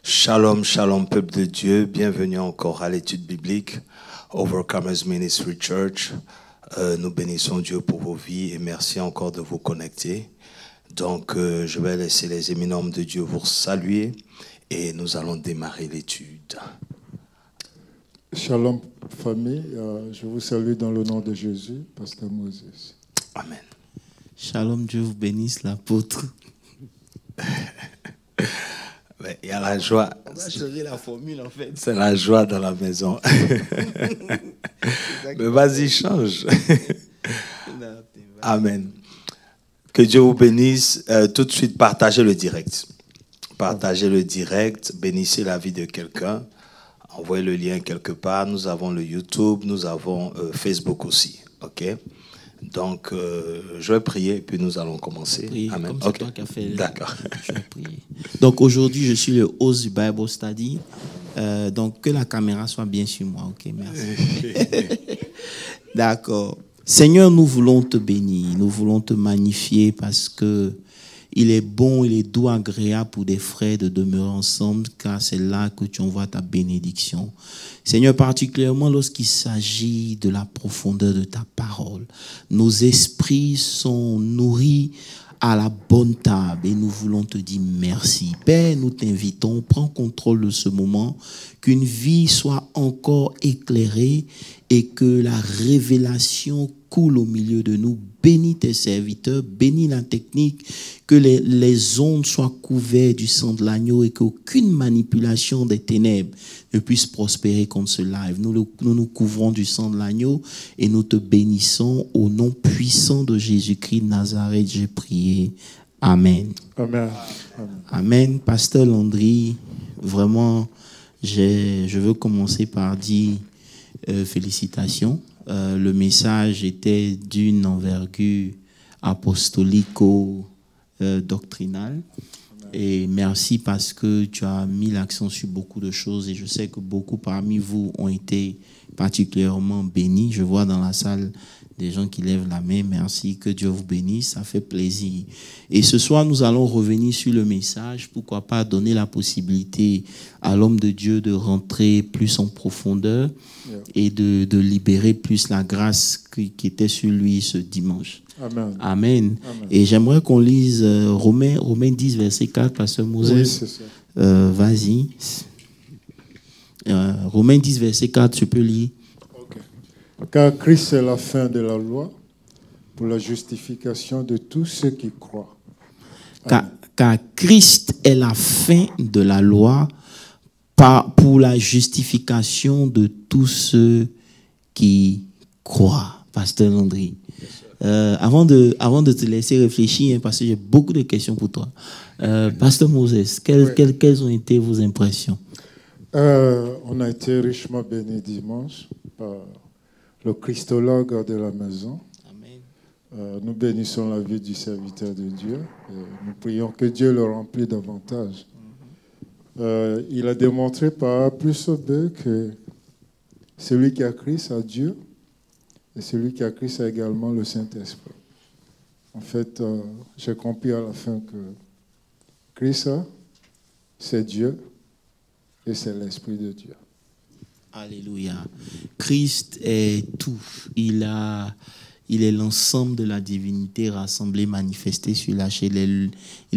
Shalom, shalom, peuple de Dieu. Bienvenue encore à l'étude biblique Overcomers Ministry Church. Nous bénissons Dieu pour vos vies et merci encore de vous connecter. Donc, je vais laisser les éminents hommes de Dieu vous saluer et nous allons démarrer l'étude. Shalom, famille. Je vous salue dans le nom de Jésus, Pasteur Moses. Amen. Shalom, Dieu vous bénisse, l'apôtre. Il y a la joie. On va changer la formule, en fait. C'est la joie dans la maison. Mais vas-y, change. Amen. Que Dieu vous bénisse. Tout de suite, partagez le direct. Partagez le direct. Bénissez la vie de quelqu'un. Envoyez le lien quelque part. Nous avons le YouTube. Nous avons Facebook aussi. OK? Donc, je vais prier et puis nous allons commencer. Prier, Amen. comme c'est toi qui as fait. D'accord. Je vais prier. Donc, aujourd'hui, je suis le host du Bible Study. Donc, que la caméra soit bien sur moi. OK, merci. D'accord. Seigneur, nous voulons te bénir. Nous voulons te magnifier parce que il est bon, il est doux, agréable pour des frères de demeurer ensemble, car c'est là que tu envoies ta bénédiction. Seigneur, particulièrement lorsqu'il s'agit de la profondeur de ta parole, nos esprits sont nourris à la bonne table et nous voulons te dire merci. Père, nous t'invitons, prends contrôle de ce moment, qu'une vie soit encore éclairée et que la révélation coule au milieu de nous. Bénis tes serviteurs, bénis la technique, que les ondes soient couvertes du sang de l'agneau et qu'aucune manipulation des ténèbres ne puisse prospérer contre ce live. Nous nous couvrons du sang de l'agneau et nous te bénissons au nom puissant de Jésus-Christ de Nazareth. J'ai prié. Amen. Amen. Amen. Pasteur Landry, vraiment, je veux commencer par dire félicitations. Le message était d'une envergure apostolico-doctrinale. Et merci parce que tu as mis l'accent sur beaucoup de choses et je sais que beaucoup parmi vous ont été particulièrement bénis. Je vois dans la salle des gens qui lèvent la main. Merci, que Dieu vous bénisse, ça fait plaisir. Et ce soir, nous allons revenir sur le message. Pourquoi pas donner la possibilité à l'homme de Dieu de rentrer plus en profondeur et de libérer plus la grâce qui était sur lui ce dimanche. Amen. Amen. Et j'aimerais qu'on lise Romains 10, verset 4, Pasteur Moses. Oui, c'est ça. Vas-y. Romains 10, verset 4, tu peux lire. Car Christ est la fin de la loi pour la justification de tous ceux qui croient. Car Christ est la fin de la loi pour la justification de tous ceux qui croient. Pasteur Landry. Avant de te laisser réfléchir, parce que j'ai beaucoup de questions pour toi. Pasteur Moses, quelles ont été vos impressions? On a été richement bénis dimanche par le christologue de la maison. Amen. Nous bénissons la vie du serviteur de Dieu. Nous prions que Dieu le remplisse davantage. Il a démontré par A plus B que celui qui a Christ a Dieu et celui qui a Christ a également le Saint-Esprit. En fait, j'ai compris à la fin que Christ, c'est Dieu et c'est l'Esprit de Dieu. Alléluia. Christ est tout. Il est l'ensemble de la divinité rassemblée, manifestée sur la chair. Il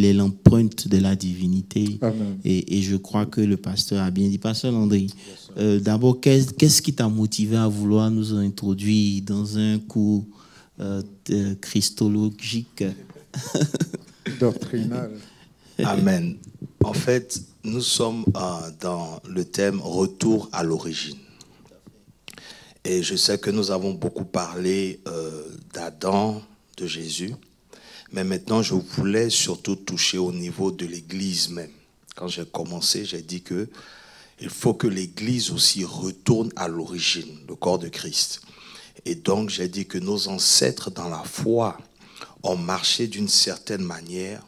est l'empreinte de la divinité. Amen. Et je crois que le pasteur a bien dit. Pasteur Landry, d'abord, qu'est-ce qui t'a motivé à vouloir nous introduire dans un cours christologique? Doctrinal. Amen. En fait, nous sommes dans le thème retour à l'origine. Et je sais que nous avons beaucoup parlé d'Adam, de Jésus. Mais maintenant, je voulais surtout toucher au niveau de l'Église même. Quand j'ai commencé, j'ai dit que il faut que l'Église aussi retourne à l'origine, le corps de Christ. Et donc, j'ai dit que nos ancêtres dans la foi ont marché d'une certaine manière,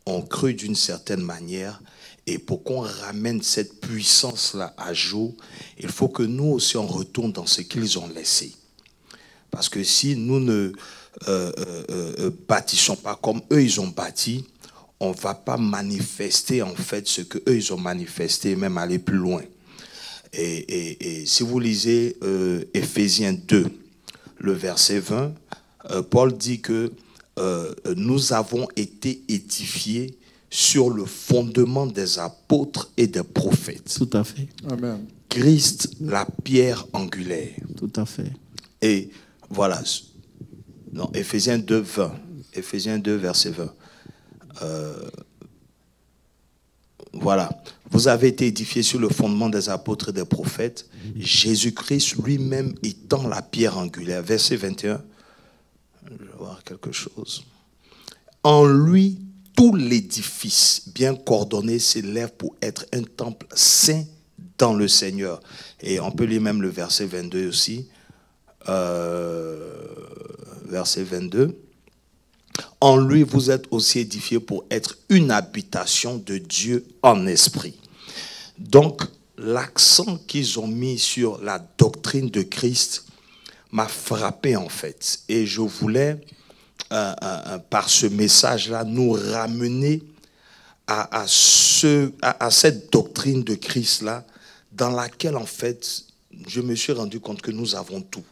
ont cru d'une certaine manière, et pour qu'on ramène cette puissance-là à jour, il faut que nous aussi on retourne dans ce qu'ils ont laissé. Parce que si nous ne bâtissons pas comme eux ils ont bâti, on ne va pas manifester en fait ce qu'eux ils ont manifesté, même aller plus loin. Et si vous lisez Éphésiens 2, le verset 20, Paul dit que nous avons été édifiés sur le fondement des apôtres et des prophètes. Tout à fait. Amen. Christ, la pierre angulaire. Tout à fait. Et voilà. Non, Éphésiens 2, 20. Éphésiens 2, verset 20. Voilà. Vous avez été édifiés sur le fondement des apôtres et des prophètes. Jésus-Christ lui-même étant la pierre angulaire. Verset 21. Je vais voir quelque chose. En lui, tout l'édifice bien coordonné s'élève pour être un temple saint dans le Seigneur. Et on peut lire même le verset 22 aussi. Verset 22. En lui, vous êtes aussi édifiés pour être une habitation de Dieu en esprit. Donc, l'accent qu'ils ont mis sur la doctrine de Christ m'a frappé en fait. Et je voulais, par ce message-là, nous ramener à cette doctrine de Christ-là, dans laquelle en fait, je me suis rendu compte que nous avons tout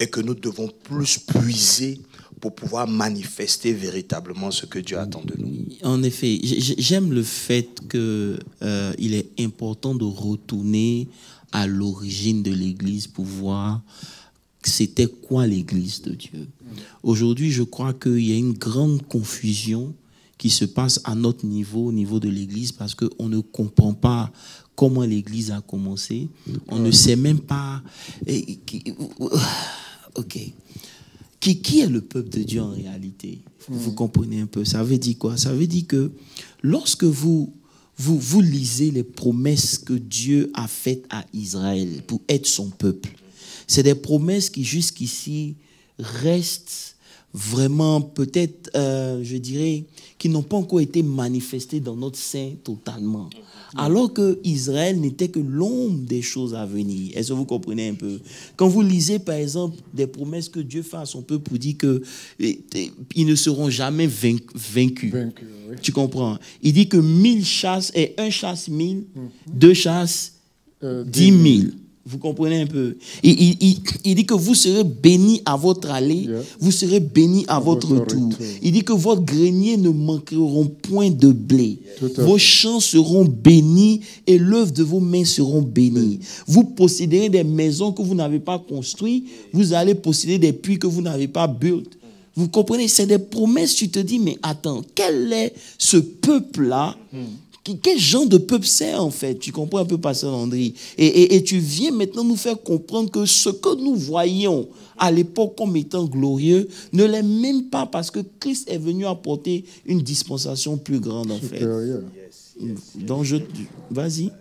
et que nous devons plus puiser pour pouvoir manifester véritablement ce que Dieu attend de nous. En effet, j'aime le fait qu'il est important de retourner à l'origine de l'Église pour voir c'était quoi l'Église de Dieu. Aujourd'hui, je crois qu'il y a une grande confusion qui se passe à notre niveau, au niveau de l'Église, parce qu'on ne comprend pas comment l'Église a commencé. On ne sait même pas... Ok. Qui est le peuple de Dieu en réalité? Vous comprenez un peu? Ça veut dire quoi? Ça veut dire que lorsque vous lisez les promesses que Dieu a faites à Israël pour être son peuple, c'est des promesses qui jusqu'ici restent vraiment peut-être, je dirais, qui n'ont pas encore été manifestées dans notre sein totalement. Alors que Israël n'était que l'ombre des choses à venir. Est-ce que vous comprenez un peu? Quand vous lisez, par exemple, des promesses que Dieu fait à son peuple pour dire qu'ils ne seront jamais vaincus. Oui. Tu comprends? Il dit que 1000 chasses, et un chasse 1000, deux chasses 10 000. Vous comprenez un peu? Il dit que vous serez bénis à votre aller, vous serez bénis à votre retour. Il dit que votre grenier ne manqueront point de blé. Vos champs seront bénis et l'œuvre de vos mains seront bénies. Vous posséderez des maisons que vous n'avez pas construites, vous allez posséder des puits que vous n'avez pas built. Vous comprenez? C'est des promesses. Tu te dis, mais attends, quel est ce peuple-là? Quel genre de peuple c'est en fait? Tu comprends un peu, Pasteur Landry? Et tu viens maintenant nous faire comprendre que ce que nous voyions à l'époque comme étant glorieux ne l'est même pas, parce que Christ est venu apporter une dispensation plus grande en fait. Donc vas-y.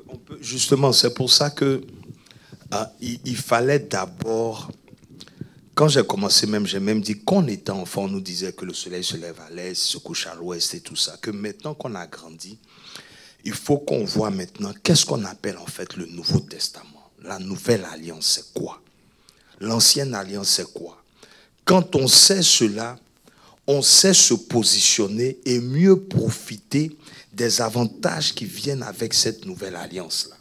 On peut justement, c'est pour ça que il fallait d'abord... Quand j'ai commencé j'ai même dit qu'on était enfant, on nous disait que le soleil se lève à l'est, se couche à l'ouest et tout ça. Que maintenant qu'on a grandi, il faut qu'on voit maintenant qu'est-ce qu'on appelle en fait le Nouveau Testament. La Nouvelle Alliance, c'est quoi? L'Ancienne Alliance, c'est quoi? Quand on sait cela, on sait se positionner et mieux profiter des avantages qui viennent avec cette Nouvelle Alliance-là.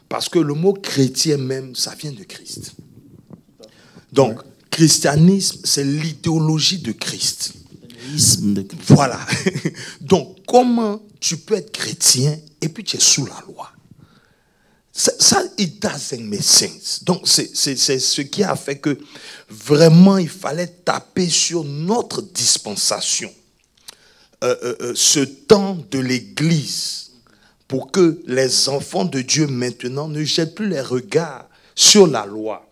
Parce que le mot chrétien même, ça vient de Christ. Donc, christianisme, c'est l'idéologie de Christ. Voilà. Donc, comment tu peux être chrétien et puis tu es sous la loi? Ça, it doesn't make sense. Donc, c'est ce qui a fait que vraiment, il fallait taper sur notre dispensation. Ce temps de l'Église, pour que les enfants de Dieu maintenant ne jettent plus les regards sur la loi.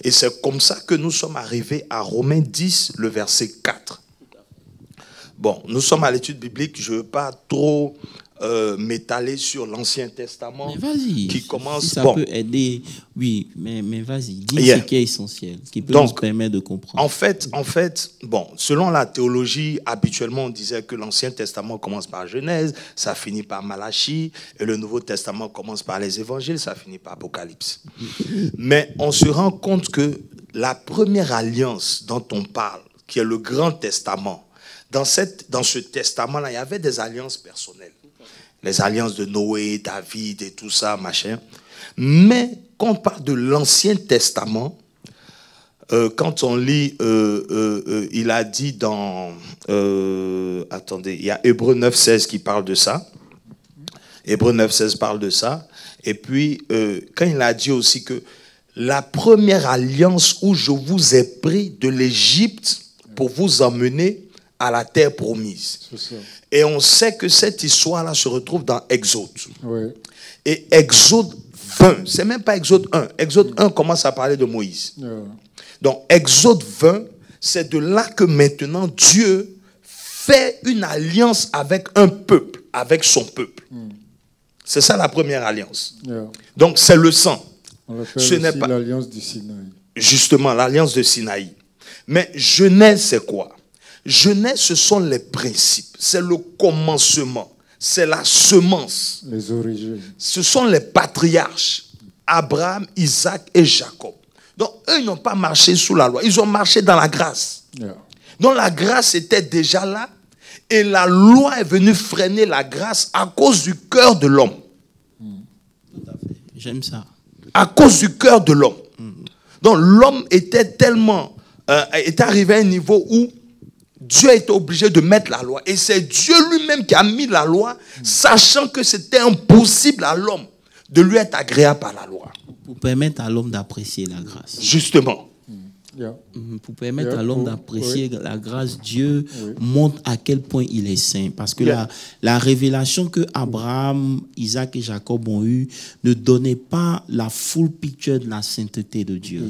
Et c'est comme ça que nous sommes arrivés à Romains 10, le verset 4. Bon, nous sommes à l'étude biblique, je ne veux pas trop m'étaler sur l'Ancien Testament. Mais vas-y, qui commence... si ça peut aider, oui, mais vas-y, dis ce qui est essentiel, ce qui peut nous permettre de comprendre. En fait, bon, selon la théologie, habituellement on disait que l'Ancien Testament commence par Genèse, ça finit par Malachie, et le Nouveau Testament commence par les Évangiles, ça finit par Apocalypse. Mais on se rend compte que la première alliance dont on parle, qui est le Grand Testament, dans ce testament-là, il y avait des alliances personnelles. Les alliances de Noé, David et tout ça, machin. Mais quand on parle de l'Ancien Testament, quand on lit, il a dit dans... attendez, il y a Hébreux 9,16 qui parle de ça. Hébreux 9,16 parle de ça. Et puis, quand il a dit aussi que la première alliance où je vous ai pris de l'Égypte pour vous emmener à la terre promise. Et on sait que cette histoire-là se retrouve dans Exode. Oui. Et Exode 20, c'est même pas Exode 1. Exode 1 commence à parler de Moïse. Donc Exode 20, c'est de là que maintenant Dieu fait une alliance avec un peuple, avec son peuple. C'est ça la première alliance. Donc c'est le sang. Ce n'est pas l'alliance du Sinaï. Justement, l'alliance de Sinaï. Mais Genèse, c'est quoi? Genèse, ce sont les principes. C'est le commencement. C'est la semence. Les origines. Ce sont les patriarches. Abraham, Isaac et Jacob. Donc, eux, ils n'ont pas marché sous la loi. Ils ont marché dans la grâce. Donc, la grâce était déjà là. Et la loi est venue freiner la grâce à cause du cœur de l'homme. Tout à fait. J'aime ça. À cause du cœur de l'homme. Donc l'homme était tellement, était arrivé à un niveau où Dieu était obligé de mettre la loi. Et c'est Dieu lui-même qui a mis la loi, sachant que c'était impossible à l'homme de lui être agréable par la loi. Pour permettre à l'homme d'apprécier la grâce. Justement. Pour permettre à l'homme d'apprécier la grâce, Dieu montre à quel point il est saint. Parce que la révélation que Abraham, Isaac et Jacob ont eue ne donnait pas la full picture de la sainteté de Dieu.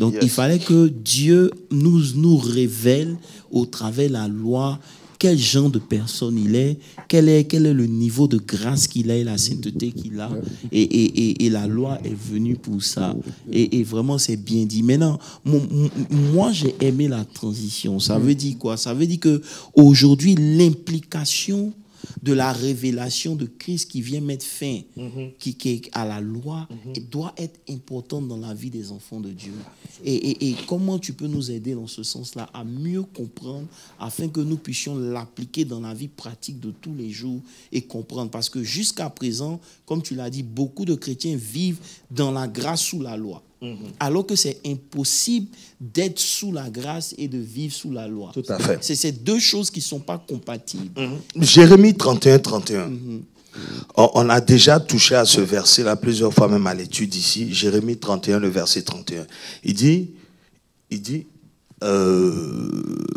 Donc il fallait que Dieu nous révèle au travers de la loi quel genre de personne il est, quel est le niveau de grâce qu'il a et la sainteté qu'il a. Et la loi est venue pour ça. Et vraiment, c'est bien dit. Maintenant, moi, j'ai aimé la transition. Ça veut dire quoi? Ça veut dire qu'aujourd'hui, l'implication de la révélation de Christ qui vient mettre fin à la loi doit être importante dans la vie des enfants de Dieu. Et comment tu peux nous aider dans ce sens-là à mieux comprendre afin que nous puissions l'appliquer dans la vie pratique de tous les jours et comprendre? Parce que jusqu'à présent, comme tu l'as dit, beaucoup de chrétiens vivent dans la grâce sous la loi. Alors que c'est impossible d'être sous la grâce et de vivre sous la loi. Tout à fait. C'est ces deux choses qui ne sont pas compatibles. Jérémie 31, 31. On a déjà touché à ce verset-là plusieurs fois, même à l'étude ici. Jérémie 31, le verset 31. Il dit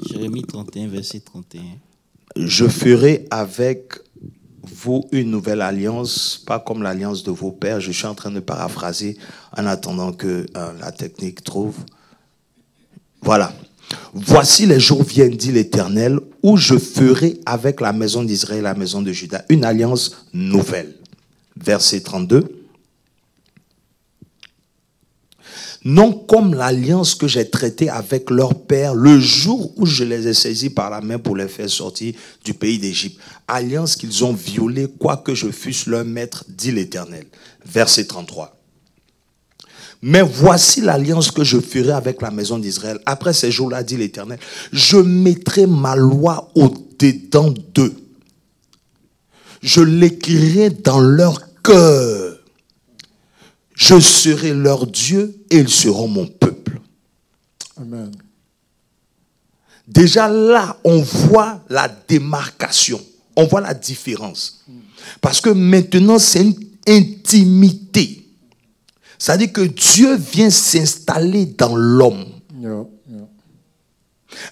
Jérémie 31, verset 31. Je ferai avec vous une nouvelle alliance, pas comme l'alliance de vos pères. Je suis en train de paraphraser en attendant que la technique trouve. Voilà. Voici les jours viennent, dit l'Éternel, où je ferai avec la maison d'Israël et la maison de Juda une alliance nouvelle. Verset 32. Non comme l'alliance que j'ai traitée avec leur père le jour où je les ai saisis par la main pour les faire sortir du pays d'Égypte. Alliance qu'ils ont violée, quoique je fusse leur maître, dit l'Éternel. Verset 33. Mais voici l'alliance que je ferai avec la maison d'Israël. Après ces jours-là, dit l'Éternel, je mettrai ma loi au-dedans d'eux. Je l'écrirai dans leur cœur. Je serai leur Dieu et ils seront mon peuple. Amen. Déjà là, on voit la démarcation. On voit la différence. Parce que maintenant, c'est une intimité. C'est-à-dire que Dieu vient s'installer dans l'homme.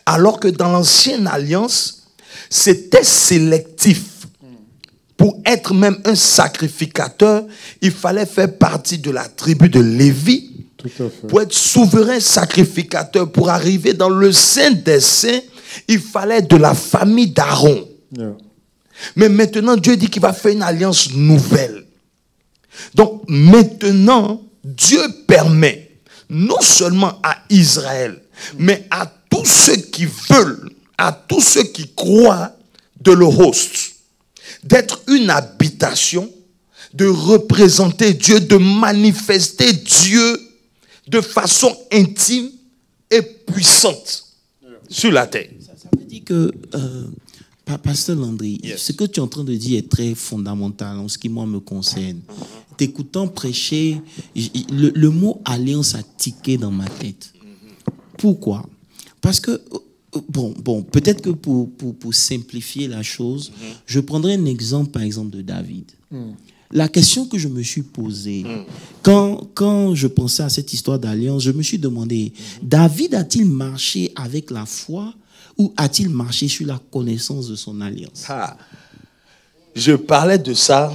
Alors que dans l'ancienne alliance, c'était sélectif. Pour être même un sacrificateur, il fallait faire partie de la tribu de Lévi. Tout à fait. Pour être souverain sacrificateur, pour arriver dans le Saint des Saints, il fallait de la famille d'Aaron. Mais maintenant, Dieu dit qu'il va faire une alliance nouvelle. Donc maintenant, Dieu permet non seulement à Israël, mais à tous ceux qui veulent, à tous ceux qui croient de l'Holocauste, d'être une habitation, de représenter Dieu, de manifester Dieu de façon intime et puissante sur la terre. Ça veut dire que, Pasteur Landry, Yes. ce que tu es en train de dire est très fondamental en ce qui, moi, me concerne. T'écoutant prêcher, le mot alliance a tiqué dans ma tête. Pourquoi? Parce que, bon, peut-être que pour simplifier la chose, je prendrai un exemple, par exemple, de David. La question que je me suis posée, quand je pensais à cette histoire d'alliance, je me suis demandé, David a-t-il marché avec la foi ou a-t-il marché sur la connaissance de son alliance? Je parlais de ça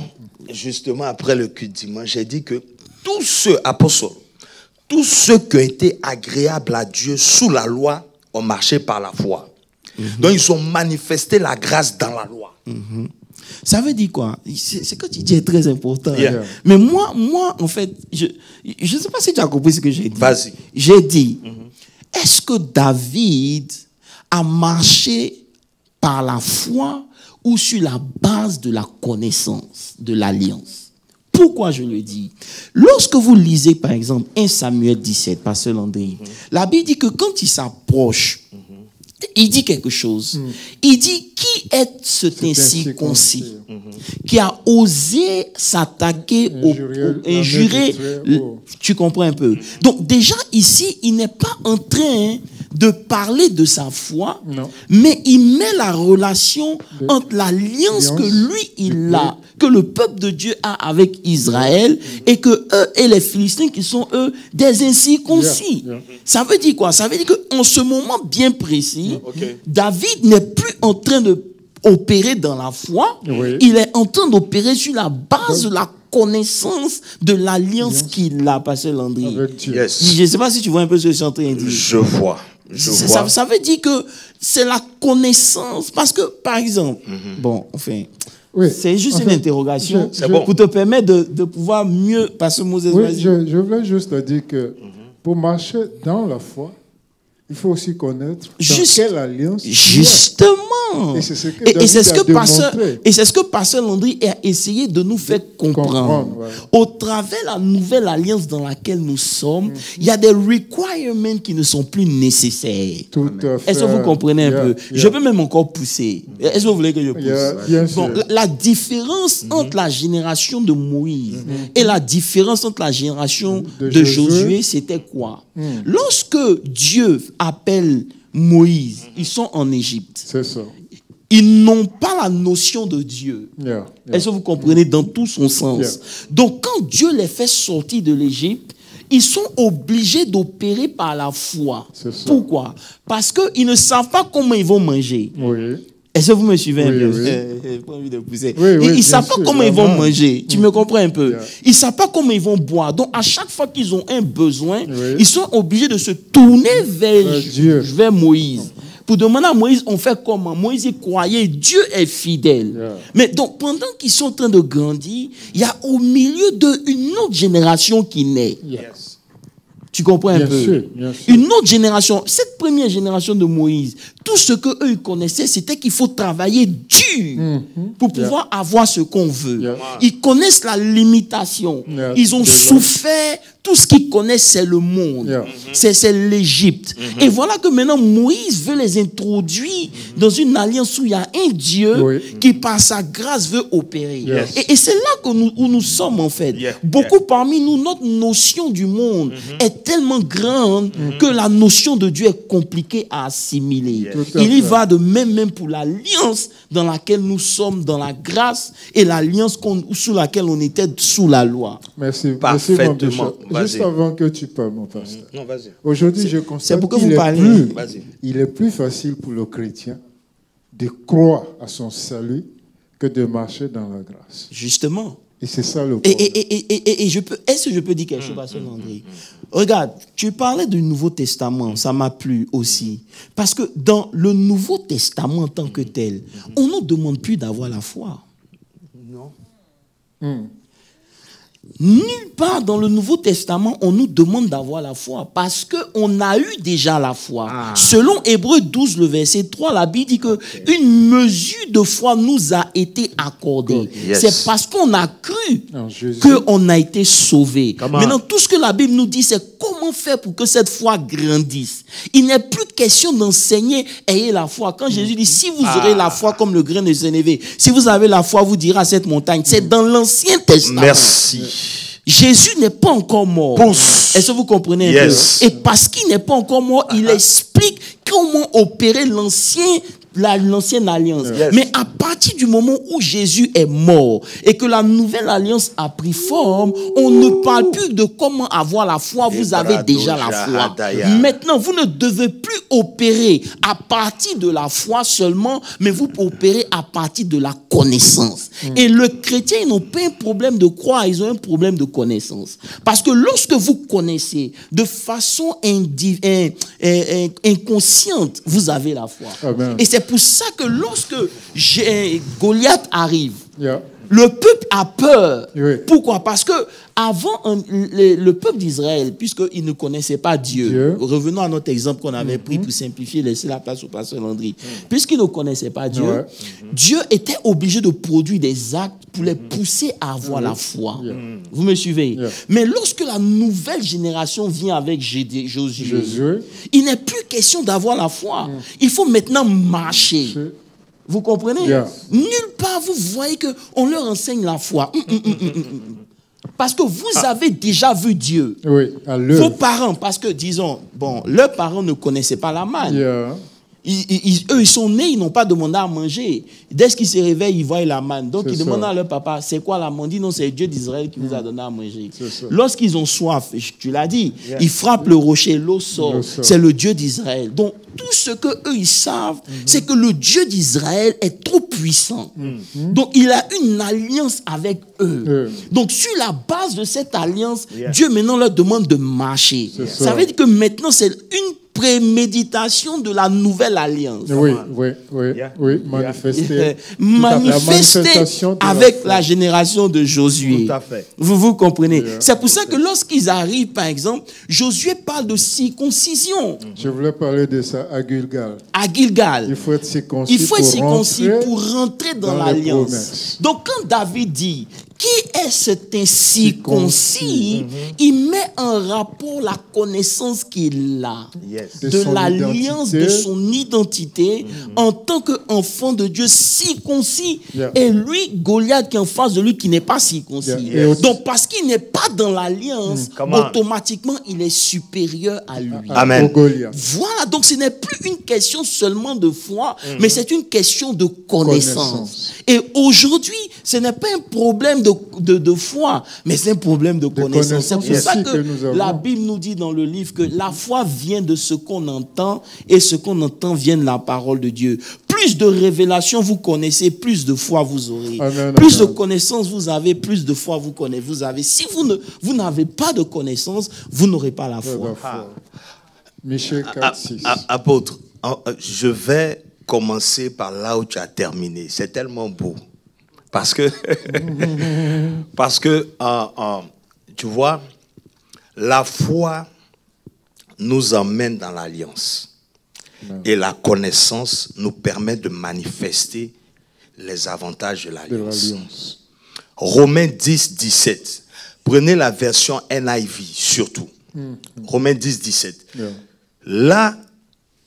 justement après le culte dimanche. J'ai dit que tous ceux, apôtres, tous ceux qui ont été agréables à Dieu sous la loi ont marché par la foi. Donc ils ont manifesté la grâce dans la loi. Ça veut dire quoi? Ce que tu dis est très important. Yeah. Mais moi, en fait, je ne sais pas si tu as compris ce que j'ai dit. Vas-y. J'ai dit, est-ce que David a marché par la foi ou sur la base de la connaissance de l'alliance? Pourquoi je le dis? Lorsque vous lisez, par exemple, 1 Samuel 17, Pasteur Landry, la Bible dit que quand il s'approche, il dit quelque chose. Il dit, qui est cet incirconcis qui a osé s'attaquer injurer, tu comprends un peu. Donc déjà ici, il n'est pas en train de parler de sa foi, mais il met la relation entre l'alliance que lui, il a, que le peuple de Dieu a avec Israël, et que eux et les Philistins qui sont eux des incirconcis. Ça veut dire quoi? Ça veut dire qu'en ce moment bien précis, David n'est plus en train de opérer dans la foi, il est en train d'opérer sur la base de la connaissance de l'alliance qu'il a, Pasteur Landry. Yes. Je ne sais pas si tu vois un peu ce que je suis en train de dire. Je vois. Ça veut dire que c'est la connaissance. Parce que, par exemple, bon, enfin, c'est juste une interrogation pour te permettre de pouvoir mieux passer Moses. Je voulais juste dire que pour marcher dans la foi, il faut aussi connaître dans quelle alliance. Justement. Et c'est ce que Pasteur Landry a essayé de nous faire comprendre. Au travers de la nouvelle alliance dans laquelle nous sommes, il y a des requirements qui ne sont plus nécessaires. Tout à fait. Est-ce que vous comprenez un peu? Je peux même encore pousser. Est-ce que vous voulez que je pousse? Bien sûr. La différence entre la génération de Moïse et la différence entre la génération de Josué, c'était quoi? Lorsque Dieu appelle Moïse, ils sont en Égypte. C'est ça. Ils n'ont pas la notion de Dieu. Est-ce que vous comprenez dans tout son sens? Donc, quand Dieu les fait sortir de l'Égypte, ils sont obligés d'opérer par la foi. Pourquoi? Parce qu'ils ne savent pas comment ils vont manger. Est-ce que vous me suivez un peu? J'ai pas envie de pousser. Ils ne savent pas comment ils vont manger. Tu me comprends un peu? Ils ne savent pas comment ils vont boire. Donc, à chaque fois qu'ils ont un besoin, ils sont obligés de se tourner vers Moïse. Pour demander à Moïse, on fait comment? Moïse y croyait, Dieu est fidèle. Mais donc, pendant qu'ils sont en train de grandir, il y a au milieu d'une autre génération qui naît. Tu comprends un peu? Une autre génération, cette première génération de Moïse, tout ce qu'eux ils connaissaient, c'était qu'il faut travailler dur pour pouvoir avoir ce qu'on veut. Ils connaissent la limitation. Ils ont souffert. Tout ce qu'ils connaissent, c'est le monde. C'est l'Égypte. Et voilà que maintenant, Moïse veut les introduire dans une alliance où il y a un Dieu qui, par sa grâce, veut opérer. Et c'est là où nous sommes, en fait. Beaucoup parmi nous, notre notion du monde est tellement grande que la notion de Dieu est compliquée à assimiler. Il y va de même pour l'alliance dans laquelle nous sommes, dans la grâce, et l'alliance sous laquelle on était sous la loi. Merci. Parfaitement. Juste avant que tu parles, mon pasteur. Non, vas-y. Aujourd'hui, je constate qu'il est plus facile pour le chrétien de croire à son salut que de marcher dans la grâce. Justement. Et c'est ça le problème. Est-ce que je peux dire quelque chose, Pasteur Landry? Regarde, tu parlais du Nouveau Testament, ça m'a plu aussi. Parce que dans le Nouveau Testament en tant que tel, on ne nous demande plus d'avoir la foi. Non. Nulle part dans le Nouveau Testament, on nous demande d'avoir la foi parce qu'on a eu déjà la foi. Selon Hébreux 12, le verset 3, la Bible dit qu'une mesure de foi nous a été accordée. C'est parce qu'on a cru qu'on a été sauvé. Maintenant, tout ce que la Bible nous dit, c'est comment comment faire pour que cette foi grandisse? Il n'est plus question d'enseigner, ayez la foi. Quand Jésus dit, si vous aurez la foi comme le grain de sénévé, si vous avez la foi, vous direz à cette montagne. C'est dans l'Ancien Testament. Merci. Jésus n'est pas encore mort. Est-ce que vous comprenez un peu? Et parce qu'il n'est pas encore mort, il explique comment opérer l'ancienne alliance. Mais à partir du moment où Jésus est mort et que la nouvelle alliance a pris forme, on ne parle plus de comment avoir la foi. Vous avez déjà la foi. Maintenant, vous ne devez plus opérer à partir de la foi seulement, mais vous opérez à partir de la connaissance. Et le chrétien, ils n'ont pas un problème de croire, ils ont un problème de connaissance. Parce que lorsque vous connaissez de façon inconsciente, vous avez la foi. Amen. Et c'est pour ça que lorsque Goliath arrive, le peuple a peur. Pourquoi? Parce que avant, le peuple d'Israël, puisqu'il ne connaissait pas Dieu, revenons à notre exemple qu'on avait pris pour simplifier, laisser la place au pasteur Landry. Puisqu'il ne connaissait pas Dieu, Dieu était obligé de produire des actes pour les pousser à avoir la foi. Vous me suivez? Mais lorsque la nouvelle génération vient avec Josué, il n'est plus question d'avoir la foi. Il faut maintenant marcher. Vous comprenez? Nulle part vous voyez qu'on leur enseigne la foi. Parce que vous avez déjà vu Dieu. Vos parents, parce que disons, leurs parents ne connaissaient pas la manne. Eux, ils sont nés, ils n'ont pas demandé à manger. Dès qu'ils se réveillent, ils voient la manne. Donc, ils demandent à leur papa, c'est quoi la manne? Ils disent, non, c'est Dieu d'Israël qui vous a donné à manger. Lorsqu'ils ont soif, tu l'as dit, ils frappent le rocher, l'eau sort. C'est le Dieu d'Israël. Donc, tout ce qu'eux, ils savent, c'est que le Dieu d'Israël est trop puissant. Donc, il a une alliance avec eux. Donc, sur la base de cette alliance, Dieu maintenant leur demande de marcher. Ça veut dire que maintenant, c'est une préméditation de la nouvelle alliance. Manifester avec la génération de Josué. Tout à fait. Vous comprenez? C'est pour ça que lorsqu'ils arrivent, par exemple, Josué parle de circoncision. Je voulais parler de ça à Gilgal. À Gilgal. Il faut être circoncis, pour rentrer dans l'alliance. Donc quand David dit, qui est cet incirconcis? Il met en rapport la connaissance qu'il a de l'alliance, de son identité en tant qu'enfant de Dieu circoncis. Et lui, Goliath qui est en face de lui qui n'est pas circoncis. Donc parce qu'il n'est pas dans l'alliance, automatiquement il est supérieur à lui. Amen. Voilà, donc ce n'est plus une question seulement de foi, mais c'est une question de connaissance. Et aujourd'hui, ce n'est pas un problème de foi, mais c'est un problème de connaissance. C'est pour ça que la Bible nous dit dans le livre que la foi vient de ce qu'on entend et ce qu'on entend vient de la parole de Dieu. Plus de révélations vous connaissez, plus de foi vous aurez. Plus de connaissances vous avez, plus de foi vous avez. Si vous n'avez pas de connaissances, vous n'aurez pas la foi. Michel 4:6. Apôtre, je vais commencer par là où tu as terminé. C'est tellement beau. Parce que tu vois, la foi nous emmène dans l'alliance. Et la connaissance nous permet de manifester les avantages de l'alliance. Romains 10, 17. Prenez la version NIV surtout. Romains 10, 17. Là,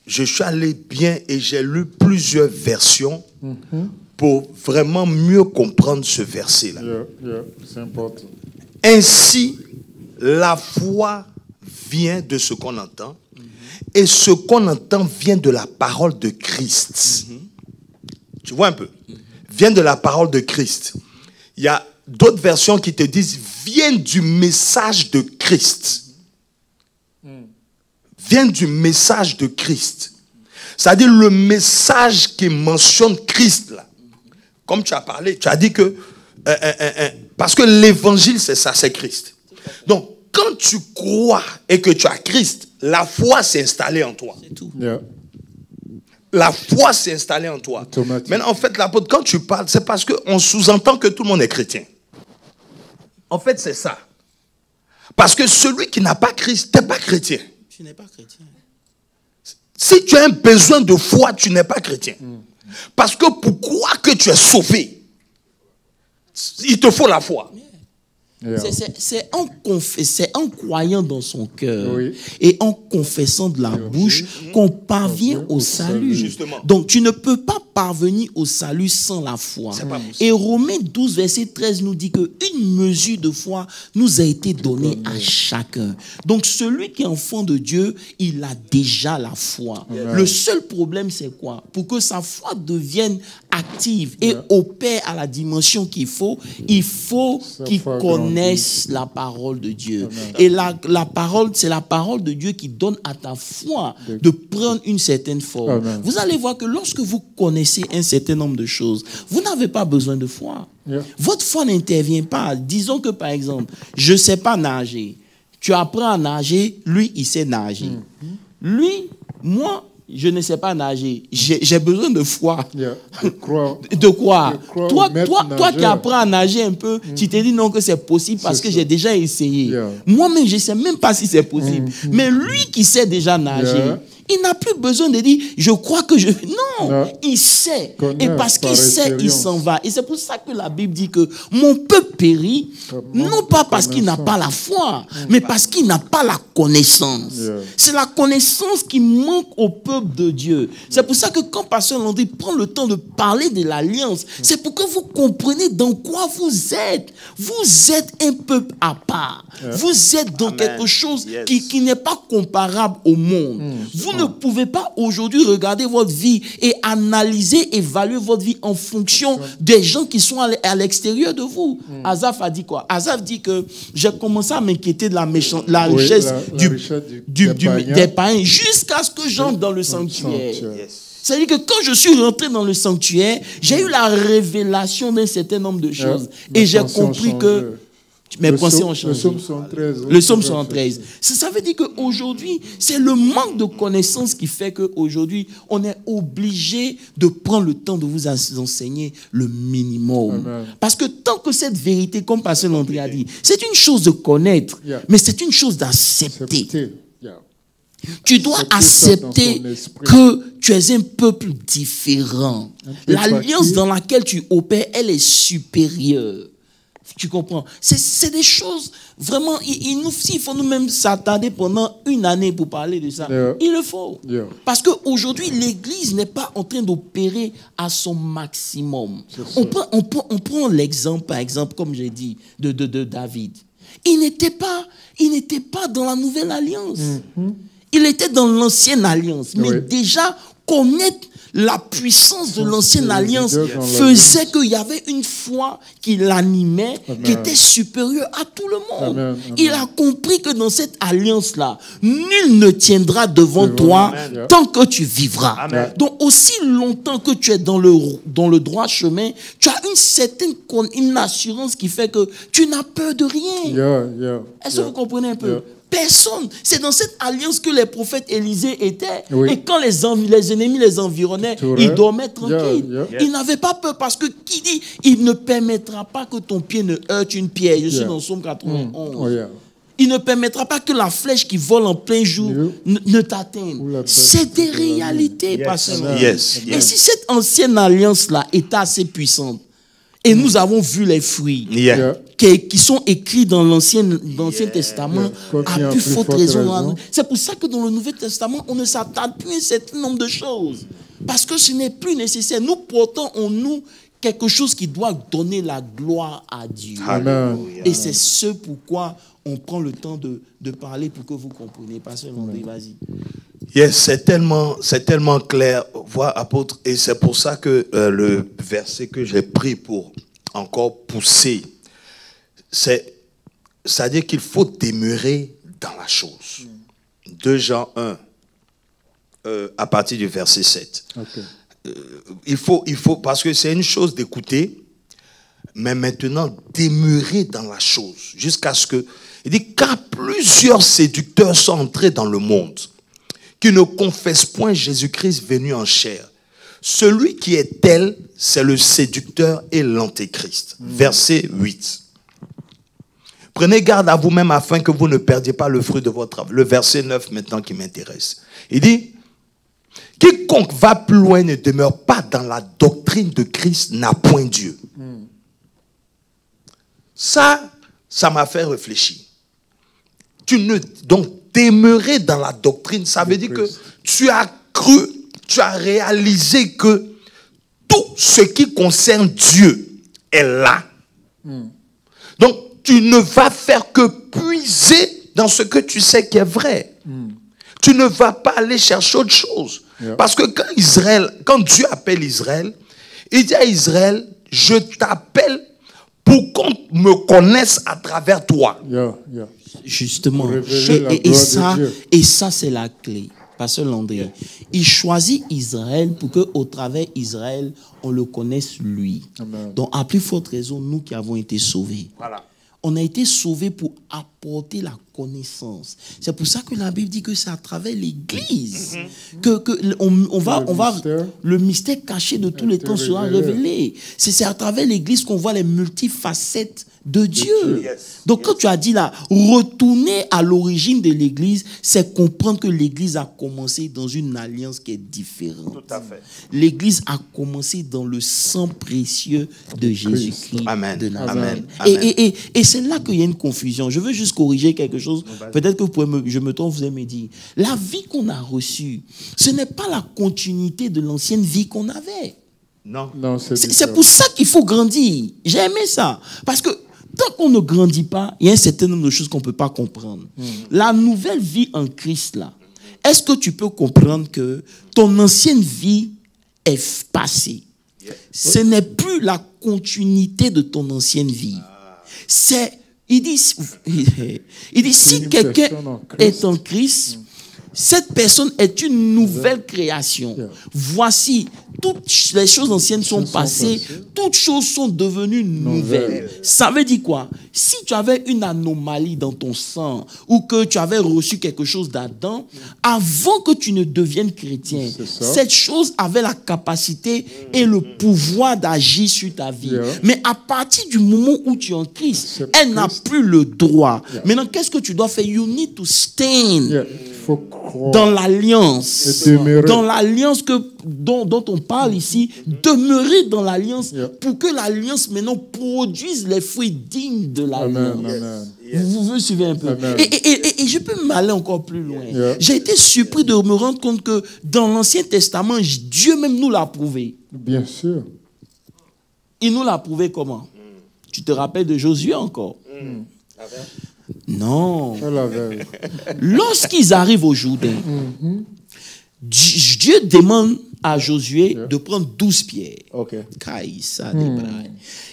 je suis allé bien et j'ai lu plusieurs versions pour vraiment mieux comprendre ce verset-là. C'est important. Ainsi, la foi vient de ce qu'on entend et ce qu'on entend vient de la parole de Christ. Tu vois un peu? Vient de la parole de Christ. Il y a d'autres versions qui te disent vient du message de Christ. Vient du message de Christ. C'est-à-dire le message qui mentionne Christ là. Comme tu as parlé, tu as dit que parce que l'évangile c'est ça, c'est Christ. Donc quand tu crois et que tu as Christ, la foi s'est installée en toi. C'est tout. La foi s'est installée en toi. Maintenant, en fait, l'apôtre, quand tu parles, c'est parce qu'on sous-entend que tout le monde est chrétien. En fait, c'est ça. Parce que celui qui n'a pas Christ, tu n'es pas chrétien. Tu n'es pas chrétien. Si tu as un besoin de foi, tu n'es pas chrétien. Parce que pour croire que tu es sauvé, il te faut la foi. C'est en croyant dans son cœur et en confessant de la bouche qu'on parvient au salut. Justement. Donc, tu ne peux pas parvenir au salut sans la foi. Et Romains 12, verset 13 nous dit qu'une mesure de foi nous a été donnée à chacun. Donc, celui qui est enfant de Dieu, il a déjà la foi. Le seul problème, c'est quoi? Pour que sa foi devienne active et opère à la dimension qu'il faut, il faut qu'il connaisse la parole de Dieu. Et la parole, c'est la parole de Dieu qui donne à ta foi de prendre une certaine forme. Vous allez voir que lorsque vous connaissez un certain nombre de choses, vous n'avez pas besoin de foi. Votre foi n'intervient pas. Disons que par exemple, je ne sais pas nager. Tu apprends à nager, lui, il sait nager. Lui, moi, je ne sais pas nager. J'ai besoin de foi. De quoi? Toi qui apprends à nager un peu, tu te dis non que c'est possible parce que j'ai déjà essayé. Moi-même, je ne sais même pas si c'est possible. Mais lui qui sait déjà nager, il n'a plus besoin de dire je crois que je... Non, il sait. Et parce qu'il sait, il s'en va. Et c'est pour ça que la Bible dit que mon peuple périt, non pas parce qu'il n'a pas la foi, mais parce qu'il n'a pas la connaissance. C'est la connaissance qui manque au peuple de Dieu. C'est pour ça que quand Pasteur Landry prend le temps de parler de l'alliance, c'est pour que vous compreniez dans quoi vous êtes. Vous êtes un peuple à part. Vous êtes dans quelque chose qui n'est pas comparable au monde. Vous ne pouvez pas aujourd'hui regarder votre vie et analyser, évaluer votre vie en fonction des gens qui sont à l'extérieur de vous. Asaph a dit quoi? Asaph dit que j'ai commencé à m'inquiéter de la richesse des païens jusqu'à ce que j'entre dans le sanctuaire. C'est-à-dire que quand je suis rentré dans le sanctuaire, j'ai eu la révélation d'un certain nombre de choses. Et j'ai compris que mes pensées ont changé. Le psaume 113. Ça veut dire qu'aujourd'hui, c'est le manque de connaissances qui fait qu'aujourd'hui, on est obligé de prendre le temps de vous enseigner le minimum. Parce que tant que cette vérité, comme Pasteur Landry a dit, c'est une chose de connaître, mais c'est une chose d'accepter. Tu dois accepter que tu es un peuple différent. L'alliance dans laquelle tu opères, elle est supérieure. Tu comprends? C'est des choses, vraiment, il faut nous-mêmes s'attarder pendant une année pour parler de ça. Il le faut. Parce qu'aujourd'hui, l'Église n'est pas en train d'opérer à son maximum. On prend l'exemple, par exemple, comme j'ai dit, de David. Il n'était pas dans la nouvelle alliance. Il était dans l'ancienne alliance. Mais déjà, connaître la puissance de l'ancienne alliance faisait qu'il y avait une foi qui l'animait, qui était supérieure à tout le monde. Il a compris que dans cette alliance-là, nul ne tiendra devant toi tant que tu vivras. Donc, aussi longtemps que tu es dans le droit chemin, tu as une certaine assurance qui fait que tu n'as peur de rien. Est-ce que vous comprenez un peu? Personne. C'est dans cette alliance que les prophètes Élisée étaient. Et quand les ennemis les environnaient, ils dormaient tranquilles. Ils n'avaient pas peur parce que qui dit il ne permettra pas que ton pied ne heurte une pierre. Je suis dans Psaume 91. Il ne permettra pas que la flèche qui vole en plein jour ne t'atteigne. C'est des réalités, pasteur. Et si cette ancienne alliance-là était assez puissante, et nous avons vu les fruits qui sont écrits dans l'Ancien Testament à plus forte raison. C'est pour ça que dans le Nouveau Testament, on ne s'attarde plus à un certain nombre de choses. Parce que ce n'est plus nécessaire. Nous portons en nous quelque chose qui doit donner la gloire à Dieu. Et c'est ce pourquoi on prend le temps de parler pour que vous compreniez. Pasteur Landry, vas-y. C'est tellement clair, voir apôtre, et c'est pour ça que le verset que j'ai pris pour encore pousser, c'est-à-dire qu'il faut demeurer dans la chose. 2 Jean 1, à partir du verset 7. Il faut, parce que c'est une chose d'écouter, mais maintenant demeurer dans la chose, jusqu'à ce que, il dit, car plusieurs séducteurs sont entrés dans le monde, qui ne confesse point Jésus-Christ venu en chair. Celui qui est tel, c'est le séducteur et l'antéchrist. Verset 8. Prenez garde à vous-même afin que vous ne perdiez pas le fruit de votre travail. Le verset 9 maintenant qui m'intéresse. Il dit, quiconque va plus loin ne demeure pas dans la doctrine de Christ n'a point Dieu. Ça, ça m'a fait réfléchir. Donc, demeurer dans la doctrine, ça veut dire que tu as cru, tu as réalisé que tout ce qui concerne Dieu est là. Donc, tu ne vas faire que puiser dans ce que tu sais qui est vrai. Tu ne vas pas aller chercher autre chose. Parce que quand Dieu appelle Israël, il dit à Israël, je t'appelle pour qu'on me connaisse à travers toi. Justement. Et ça, c'est la clé. Pasteur Landry, il choisit Israël pour qu'au travers d'Israël, on le connaisse lui. Amen. Donc, à plus forte raison, nous qui avons été sauvés. Voilà. On a été sauvés pour apporter la connaissance. C'est pour ça que la Bible dit que c'est à travers l'Église que le mystère caché de tous les temps sera révélé. C'est à travers l'Église qu'on voit les multifacettes de Dieu. Donc quand tu as dit là, retourner à l'origine de l'Église, c'est comprendre que l'Église a commencé dans une alliance qui est différente. Tout à fait. L'Église a commencé dans le sang précieux de Jésus-Christ. Amen. De Nazareth. Amen. Et c'est là qu'il y a une confusion. Je veux juste corriger quelque chose. Peut-être que vous pouvez je me trompe, vous allez me dire. La vie qu'on a reçue, ce n'est pas la continuité de l'ancienne vie qu'on avait. Non. C'est pour ça qu'il faut grandir. J'ai aimé ça. Parce que tant qu'on ne grandit pas, il y a un certain nombre de choses qu'on ne peut pas comprendre. La nouvelle vie en Christ, là, est-ce que tu peux comprendre que ton ancienne vie est passée? Ce n'est plus la continuité de ton ancienne vie. Il dit, si quelqu'un est en Christ, cette personne est une nouvelle création. Voici, toutes les choses anciennes sont passées, toutes choses sont devenues nouvelles. Ça veut dire quoi? Si tu avais une anomalie dans ton sang ou que tu avais reçu quelque chose d'Adam, avant que tu ne deviennes chrétien, cette chose avait la capacité et le pouvoir d'agir sur ta vie. Mais à partir du moment où tu es en Christ, elle n'a plus le droit. Maintenant, qu'est-ce que tu dois faire? You need to stand dans l'alliance. Dans l'alliance dont on parle ici, demeurer dans l'alliance pour que l'alliance maintenant produise les fruits dignes de l'alliance. Vous me suivez un peu? Et je peux m'aller encore plus loin. J'ai été surpris de me rendre compte que dans l'Ancien Testament, Dieu même nous l'a prouvé. Bien sûr. Il nous l'a prouvé comment? Tu te rappelles de Josué encore? Non. Lorsqu'ils arrivent au Jourdain, Dieu demande à Josué de prendre 12 pierres.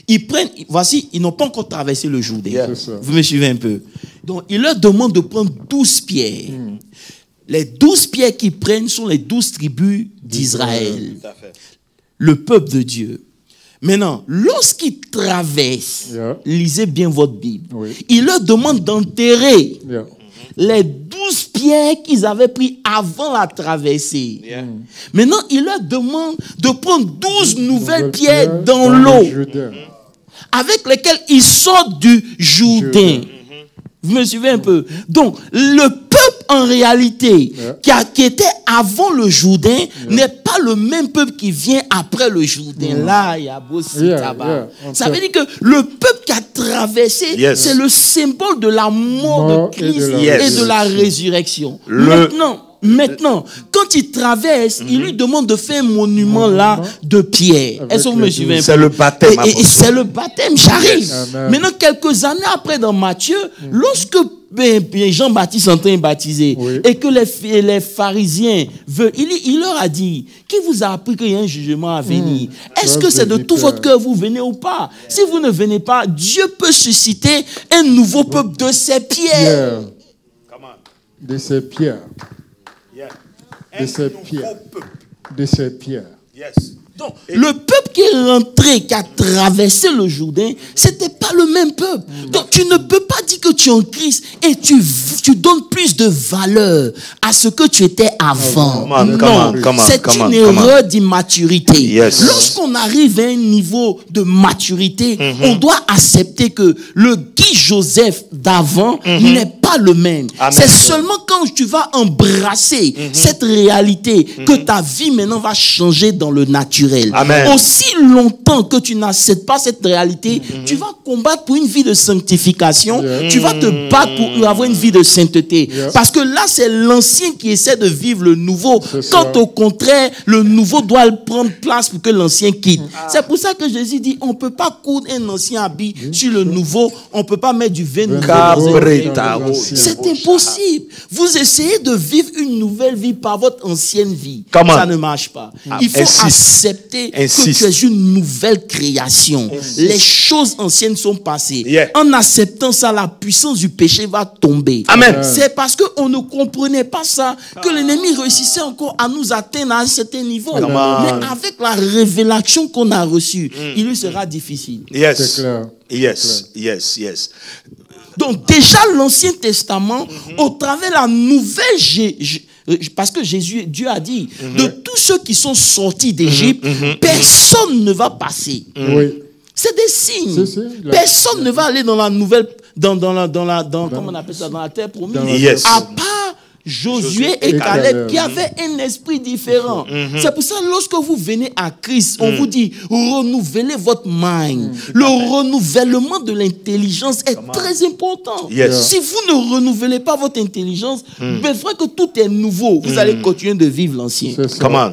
Ils prennent, voici, ils n'ont pas encore traversé le Jourdain. Vous me suivez un peu? Donc, il leur demande de prendre 12 pierres. Les 12 pierres qu'ils prennent sont les 12 tribus d'Israël. Le peuple de Dieu. Maintenant, lorsqu'ils traversent, lisez bien votre Bible, il leur demande d'enterrer les 12 pierres qu'ils avaient prises avant la traversée. Maintenant, il leur demande de prendre 12 nouvelles pierres dans l'eau avec lesquelles ils sortent du Jourdain. Vous me suivez un peu? Donc, le peuple en réalité qui était avant le Jourdain n'est pas le même peuple qui vient après le Jourdain. Là, il y a Bossi Taba. Ça veut dire que le peuple qui a traversé, c'est le symbole de la mort de Christ et de la résurrection. Maintenant, quand il traverse, il lui demande de faire un monument là de pierre. Est-ce que vous me suivez? C'est le baptême. Et c'est le baptême, j'arrive. Maintenant, quelques années après dans Matthieu, lorsque Jean-Baptiste est en train de baptiser et que les pharisiens veulent, il leur a dit, qui vous a appris qu'il y a un jugement à venir? Est-ce que c'est de tout votre cœur vous venez ou pas? Si vous ne venez pas, Dieu peut susciter un nouveau peuple de ces pierres. De ces pierres. De ces pierres. Donc, le peuple qui est rentré, qui a traversé le Jourdain, c'était pas le même peuple. Donc, tu ne peux pas dire que tu es en Christ et tu donnes plus de valeur à ce que tu étais avant. C'est une erreur d'immaturité. Lorsqu'on arrive à un niveau de maturité, on doit accepter que le Guy Joseph d'avant n'est pas pas le même. Amen. C'est seulement quand tu vas embrasser cette réalité que ta vie maintenant va changer dans le naturel. Amen. Aussi longtemps que tu n'acceptes pas cette réalité, tu vas combattre pour une vie de sanctification, tu vas te battre pour avoir une vie de sainteté. Parce que là, c'est l'ancien qui essaie de vivre le nouveau, quand au contraire, le nouveau doit prendre place pour que l'ancien quitte. C'est pour ça que Jésus dit, on ne peut pas coudre un ancien habit sur le nouveau, on ne peut pas mettre du vin nouveau dans un ancien. C'est impossible. Vous essayez de vivre une nouvelle vie par votre ancienne vie. Ça ne marche pas. Il faut accepter que tu es une nouvelle création. Les choses anciennes sont passées. En acceptant ça, la puissance du péché va tomber. Amen. C'est parce qu'on ne comprenait pas ça que l'ennemi réussissait encore à nous atteindre à un certain niveau. Mais avec la révélation qu'on a reçue, il lui sera difficile. Yes. C'est clair. Yes. Donc déjà l'Ancien Testament, au travers de la nouvelle parce que Dieu a dit, de tous ceux qui sont sortis d'Égypte, personne ne va passer. Oui. C'est des signes. Personne ne va aller dans la nouvelle, comment on appelle ça, dans la terre promise. À part Josué et Caleb qui avaient un esprit différent. C'est pour ça lorsque vous venez à Christ, on vous dit renouvelez votre mind. Le renouvellement de l'intelligence est très important. Si vous ne renouvelez pas votre intelligence, c'est vrai que tout est nouveau. Vous allez continuer de vivre l'ancien. Comment?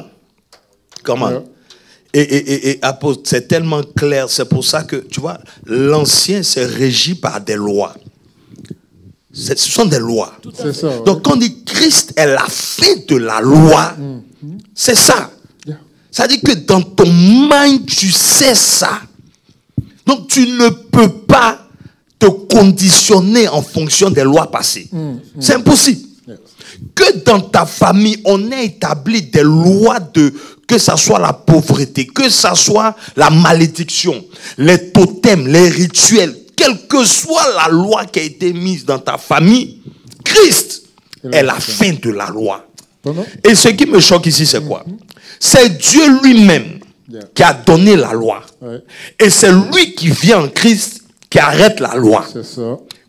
Et apôtre, c'est tellement clair. C'est pour ça que, tu vois, l'ancien c'est régi par des lois. Ce sont des lois. Donc quand on dit Christ est la fin de la loi, c'est ça. Ça dit que dans ton mind, tu sais ça. Donc tu ne peux pas te conditionner en fonction des lois passées. C'est impossible. Que dans ta famille, on ait établi des lois que ça soit la pauvreté, que ça soit la malédiction, les totems, les rituels, quelle que soit la loi qui a été mise dans ta famille, Christ est la fin de la loi. Et ce qui me choque ici, c'est quoi? C'est Dieu lui-même qui a donné la loi. Et c'est lui qui vient en Christ qui arrête la loi.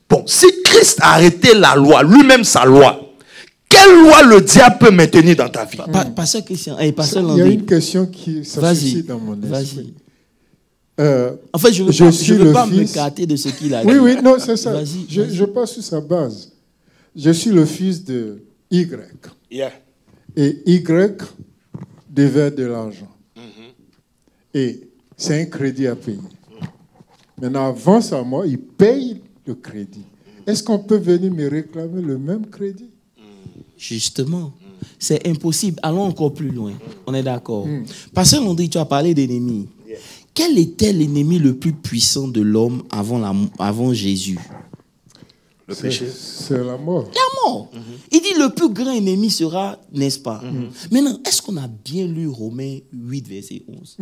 Bon, si Christ a arrêté la loi, lui-même sa loi, quelle loi le diable peut maintenir dans ta vie? Pasteur Christian, il y a une question qui suscite dans mon esprit. En fait, je ne veux pas me gâter de ce qu'il a dit. Oui, non, c'est ça. Je passe sur sa base. Je suis le fils de Y. Et Y devait de l'argent. Et c'est un crédit à payer. Maintenant, avant sa mort, il paye le crédit. Est-ce qu'on peut venir me réclamer le même crédit? Justement. C'est impossible. Allons encore plus loin. On est d'accord. Pasteur Landry, tu as parlé d'ennemis. Quel était l'ennemi le plus puissant de l'homme avant Jésus? Le péché. C'est la mort. La mort. Il dit le plus grand ennemi sera, n'est-ce pas? Maintenant, est-ce qu'on a bien lu Romains 8, verset 11?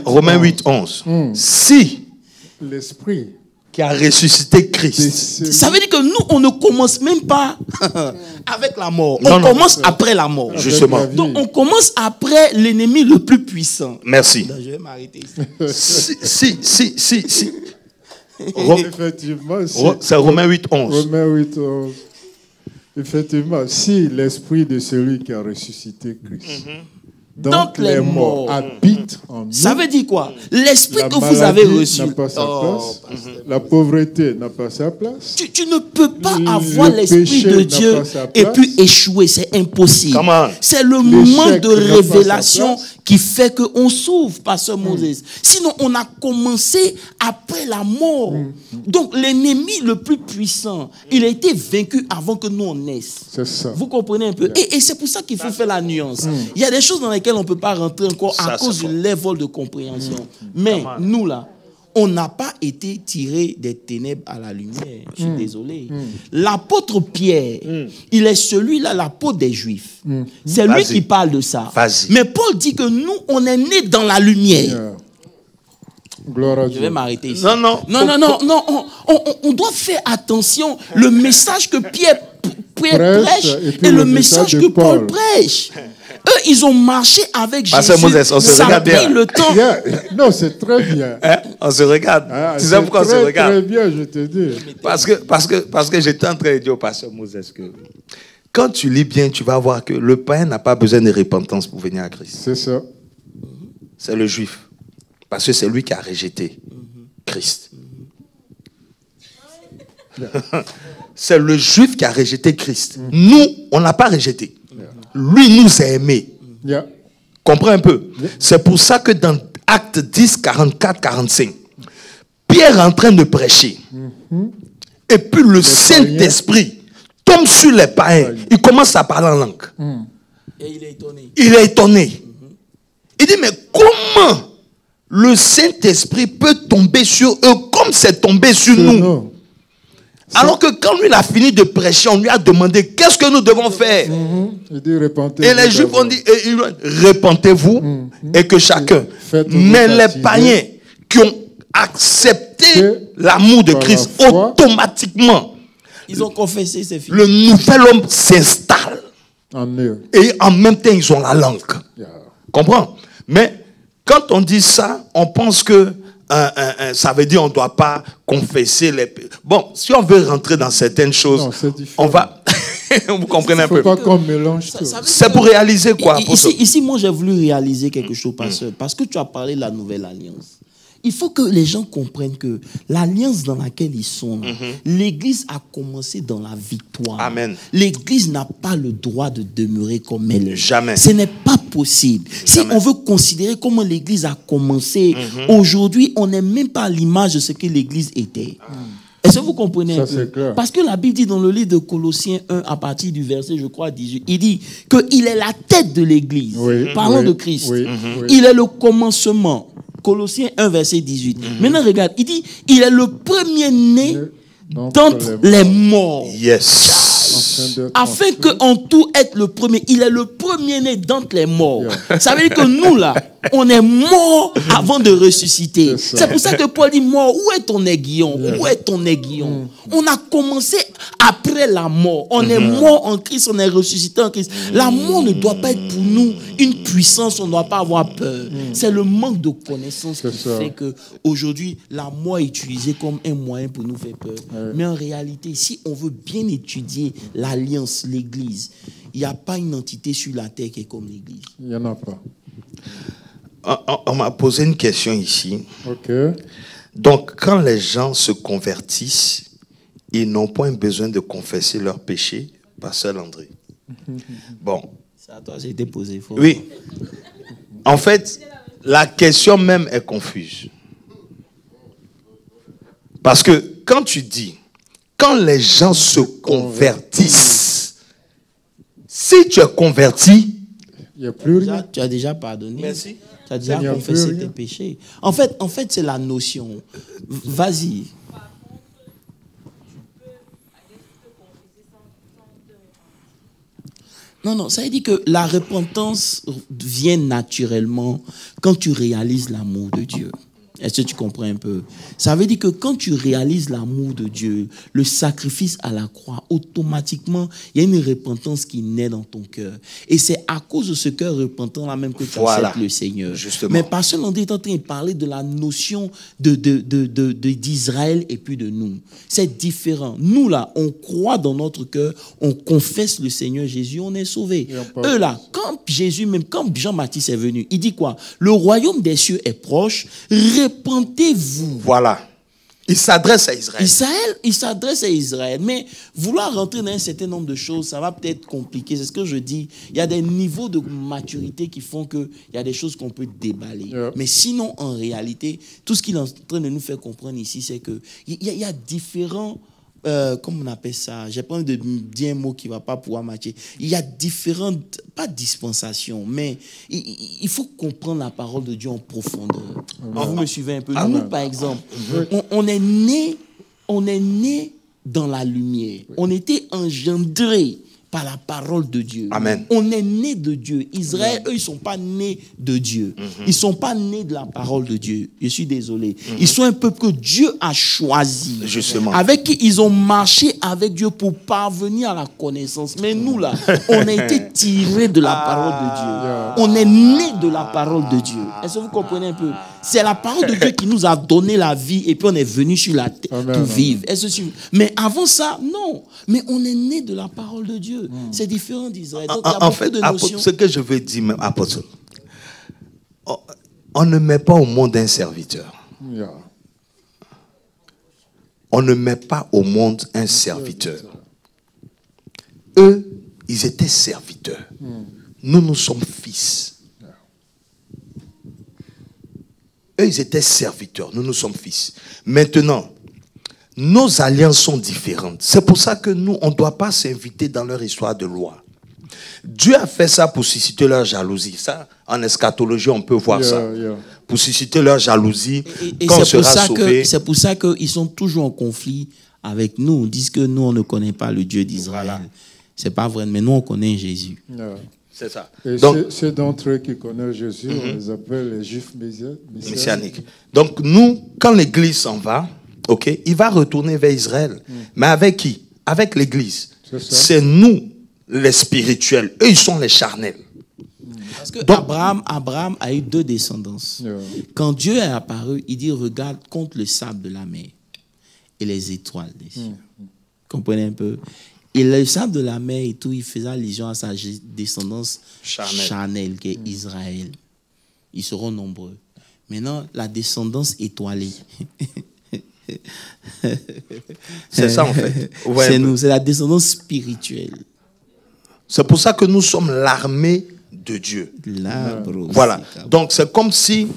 Romains 8, 11. Si l'esprit qui a ressuscité Christ. Ça veut dire que nous, on ne commence même pas avec la mort. On commence après la mort. Justement. Donc, on commence après l'ennemi le plus puissant. Merci. Donc, je vais m'arrêter ici. Si. Effectivement. C'est Romains 8, 11. Romains 8, 11. Effectivement, si l'esprit de celui qui a ressuscité Christ. Donc les morts habitent en nous. Ça veut dire quoi? L'esprit que vous avez reçu n'a pas sa place. La pauvreté n'a pas sa place. Tu ne peux pas avoir l'esprit de Dieu et puis échouer. C'est impossible. C'est le moment de révélation qui fait qu'on s'ouvre, Pasteur Moses. Sinon, on a commencé après la mort. Donc, l'ennemi le plus puissant, il a été vaincu avant que nous on naisse. C'est ça. Vous comprenez un peu? Et c'est pour ça qu'il faut faire la nuance. Il y a des choses dans lesquelles on ne peut pas rentrer encore à cause du level de compréhension. Mais nous, là, on n'a pas été tirés des ténèbres à la lumière. Je suis désolé. L'apôtre Pierre, il est celui-là, l'apôtre des Juifs. C'est lui qui parle de ça. Mais Paul dit que nous, on est nés dans la lumière. Gloire à Dieu. Je vais m'arrêter ici. Non. On doit faire attention. Le message que Pierre prêche et le message que Paul prêche. Eux, ils ont marché avec Pasteur Jésus. Moses, on se Ça a regarde bien. pris le temps. Non, c'est très bien. Hein? On se regarde. Tu sais pourquoi on se regarde? Très bien, je te dis. Parce que j'étais en train de dire au pasteur Moses que quand tu lis bien, tu vas voir que le païen n'a pas besoin de repentance pour venir à Christ. C'est ça. C'est le juif. Parce que c'est lui qui a rejeté Christ. C'est le juif qui a rejeté Christ. Nous, on n'a pas rejeté. Lui nous a aimés. Yeah. Comprends un peu? C'est pour ça que dans Actes 10, 44, 45, Pierre est en train de prêcher. Et puis le Saint-Esprit tombe sur les païens. Il commence à parler en langue. Et il est étonné. Il est étonné. Il dit, mais comment le Saint-Esprit peut tomber sur eux comme c'est tombé sur nous? Alors que quand lui a fini de prêcher, on lui a demandé, qu'est-ce que nous devons faire? Il dit, repentez-vous. Et les Juifs ont dit, repentez-vous et que chacun. Mais les païens qui ont accepté l'amour de Christ, automatiquement, ils ont confessé ces filles. le nouvel homme s'installe. En eux. Et en même temps, ils ont la langue. Yeah. Comprends? Mais quand on dit ça, on pense que ça veut dire qu'on ne doit pas confesser les... Bon, si on veut rentrer dans certaines choses, non, on va... Vous comprenez un peu? Il ne faut pas qu'on mélange tout. C'est pour réaliser quoi? Ici, moi, j'ai voulu réaliser quelque chose, parce que tu as parlé de la nouvelle alliance. Il faut que les gens comprennent que l'alliance dans laquelle ils sont, l'Église a commencé dans la victoire. Amen. L'Église n'a pas le droit de demeurer comme elle est. Jamais. Ce n'est pas possible. Si on veut considérer comment l'Église a commencé, aujourd'hui, on n'est même pas à l'image de ce que l'Église était. Est-ce que vous comprenez Ça, un peu? c'est clair. Parce que la Bible dit dans le livre de Colossiens 1, à partir du verset, je crois, 18, il dit qu'il est la tête de l'Église. Parlant de Christ. Il est le commencement. Colossiens 1, verset 18. Maintenant, regarde, il dit, il est le premier-né d'entre les morts. Yes. Afin qu'en tout être le premier. Il est le premier-né d'entre les morts. Ça veut dire que nous, là, on est morts avant de ressusciter. C'est pour ça que Paul dit, mort, où est ton aiguillon? Où est ton aiguillon? On a commencé après la mort. On est mort en Christ, on est ressuscité en Christ. La mort ne doit pas être pour nous une puissance, on ne doit pas avoir peur. C'est le manque de connaissance qui fait qu'aujourd'hui, la mort est utilisée comme un moyen pour nous faire peur. Mais en réalité, si on veut bien étudier l'alliance, l'Église, il n'y a pas une entité sur la terre qui est comme l'Église. Il n'y en a pas. On m'a posé une question ici. Ok. Donc, quand les gens se convertissent, ils n'ont point besoin de confesser leurs péchés, Pasteur Landry. Bon. C'est à toi, j'ai été posé. Oui. En fait, la question même est confuse. Parce que quand tu dis, quand les gens se convertissent, si tu es converti, il n'y a plus rien. Tu as déjà pardonné. Merci. Tu as déjà confessé tes péchés. En fait, c'est la notion. Vas-y. Non, ça veut dire que la repentance vient naturellement quand tu réalises l'amour de Dieu. Est-ce que tu comprends un peu? Ça veut dire que quand tu réalises l'amour de Dieu, le sacrifice à la croix, automatiquement, il y a une repentance qui naît dans ton cœur. Et c'est à cause de ce cœur repentant-là même que tu acceptes le Seigneur. Justement. Mais parce que l'on est en train de parler de la notion d'Israël et puis de nous. C'est différent. Nous, là, on croit dans notre cœur, on confesse le Seigneur Jésus, on est sauvés. Eux, là, quand Jean-Baptiste est venu, il dit quoi? Le royaume des cieux est proche, repentez-vous. Voilà. Il s'adresse à Israël. Il s'adresse à Israël. Mais vouloir rentrer dans un certain nombre de choses, ça va peut-être compliquer. C'est ce que je dis. Il y a des niveaux de maturité qui font qu'il y a des choses qu'on peut déballer. Mais sinon, en réalité, tout ce qu'il est en train de nous faire comprendre ici, c'est qu'il y a différents... comment on appelle ça? J'ai pas envie de dire un mot qui ne va pas pouvoir matcher. Il y a différentes, pas dispensations, mais il faut comprendre la parole de Dieu en profondeur. Vous me suivez un peu? Nous, par exemple, on est né dans la lumière. On était engendrés par la parole de Dieu. Amen. On est né de Dieu. Israël, eux, ils ne sont pas nés de Dieu. Ils ne sont pas nés de la parole de Dieu. Je suis désolé. Ils sont un peuple que Dieu a choisi. Justement. Avec qui ils ont marché avec Dieu pour parvenir à la connaissance. Mais nous, là, on a été tirés de la parole de Dieu. On est nés de la parole de Dieu. Est-ce que vous comprenez un peu? C'est la parole de Dieu qui nous a donné la vie et puis on est venu sur la terre pour vivre. Mais avant ça, non. Mais on est nés de la parole de Dieu. C'est différent d'Israël. Donc, il y a en fait, de notions. ce que je veux dire, même, apôtre, on ne met pas au monde un serviteur. Yeah. On ne met pas au monde un serviteur. Eux, ils étaient serviteurs. Nous, nous sommes fils. Eux, ils étaient serviteurs. Nous, nous sommes fils. Maintenant, nos alliances sont différentes. C'est pour ça que nous, on ne doit pas s'inviter dans leur histoire de loi. Dieu a fait ça pour susciter leur jalousie. Ça, en eschatologie, on peut voir ça. Pour susciter leur jalousie, quand on sera sauvé. C'est pour ça qu'ils sont toujours en conflit avec nous. Ils disent que nous, on ne connaît pas le Dieu d'Israël. Voilà. C'est pas vrai, mais nous, on connaît Jésus. C'est ça. Et donc, ceux d'entre eux qui connaissent Jésus, on les appelle les Juifs messianiques. Donc, nous, quand l'Église s'en va, okay, il va retourner vers Israël. Mais avec qui? Avec l'Église. C'est nous, les spirituels. Eux, ils sont les charnels. Parce que donc, Abraham a eu 2 descendances. Quand Dieu est apparu, il dit, regarde contre le sable de la mer et les étoiles des cieux. Comprenez un peu? Et le sable de la mer et tout, il faisait allusion à sa descendance charnelle, qui est Israël. Ils seront nombreux. Maintenant, la descendance étoilée. C'est ça, en fait. Ouais, c'est nous, c'est la descendance spirituelle. C'est pour ça que nous sommes l'armée de Dieu. Voilà. Donc, c'est comme si,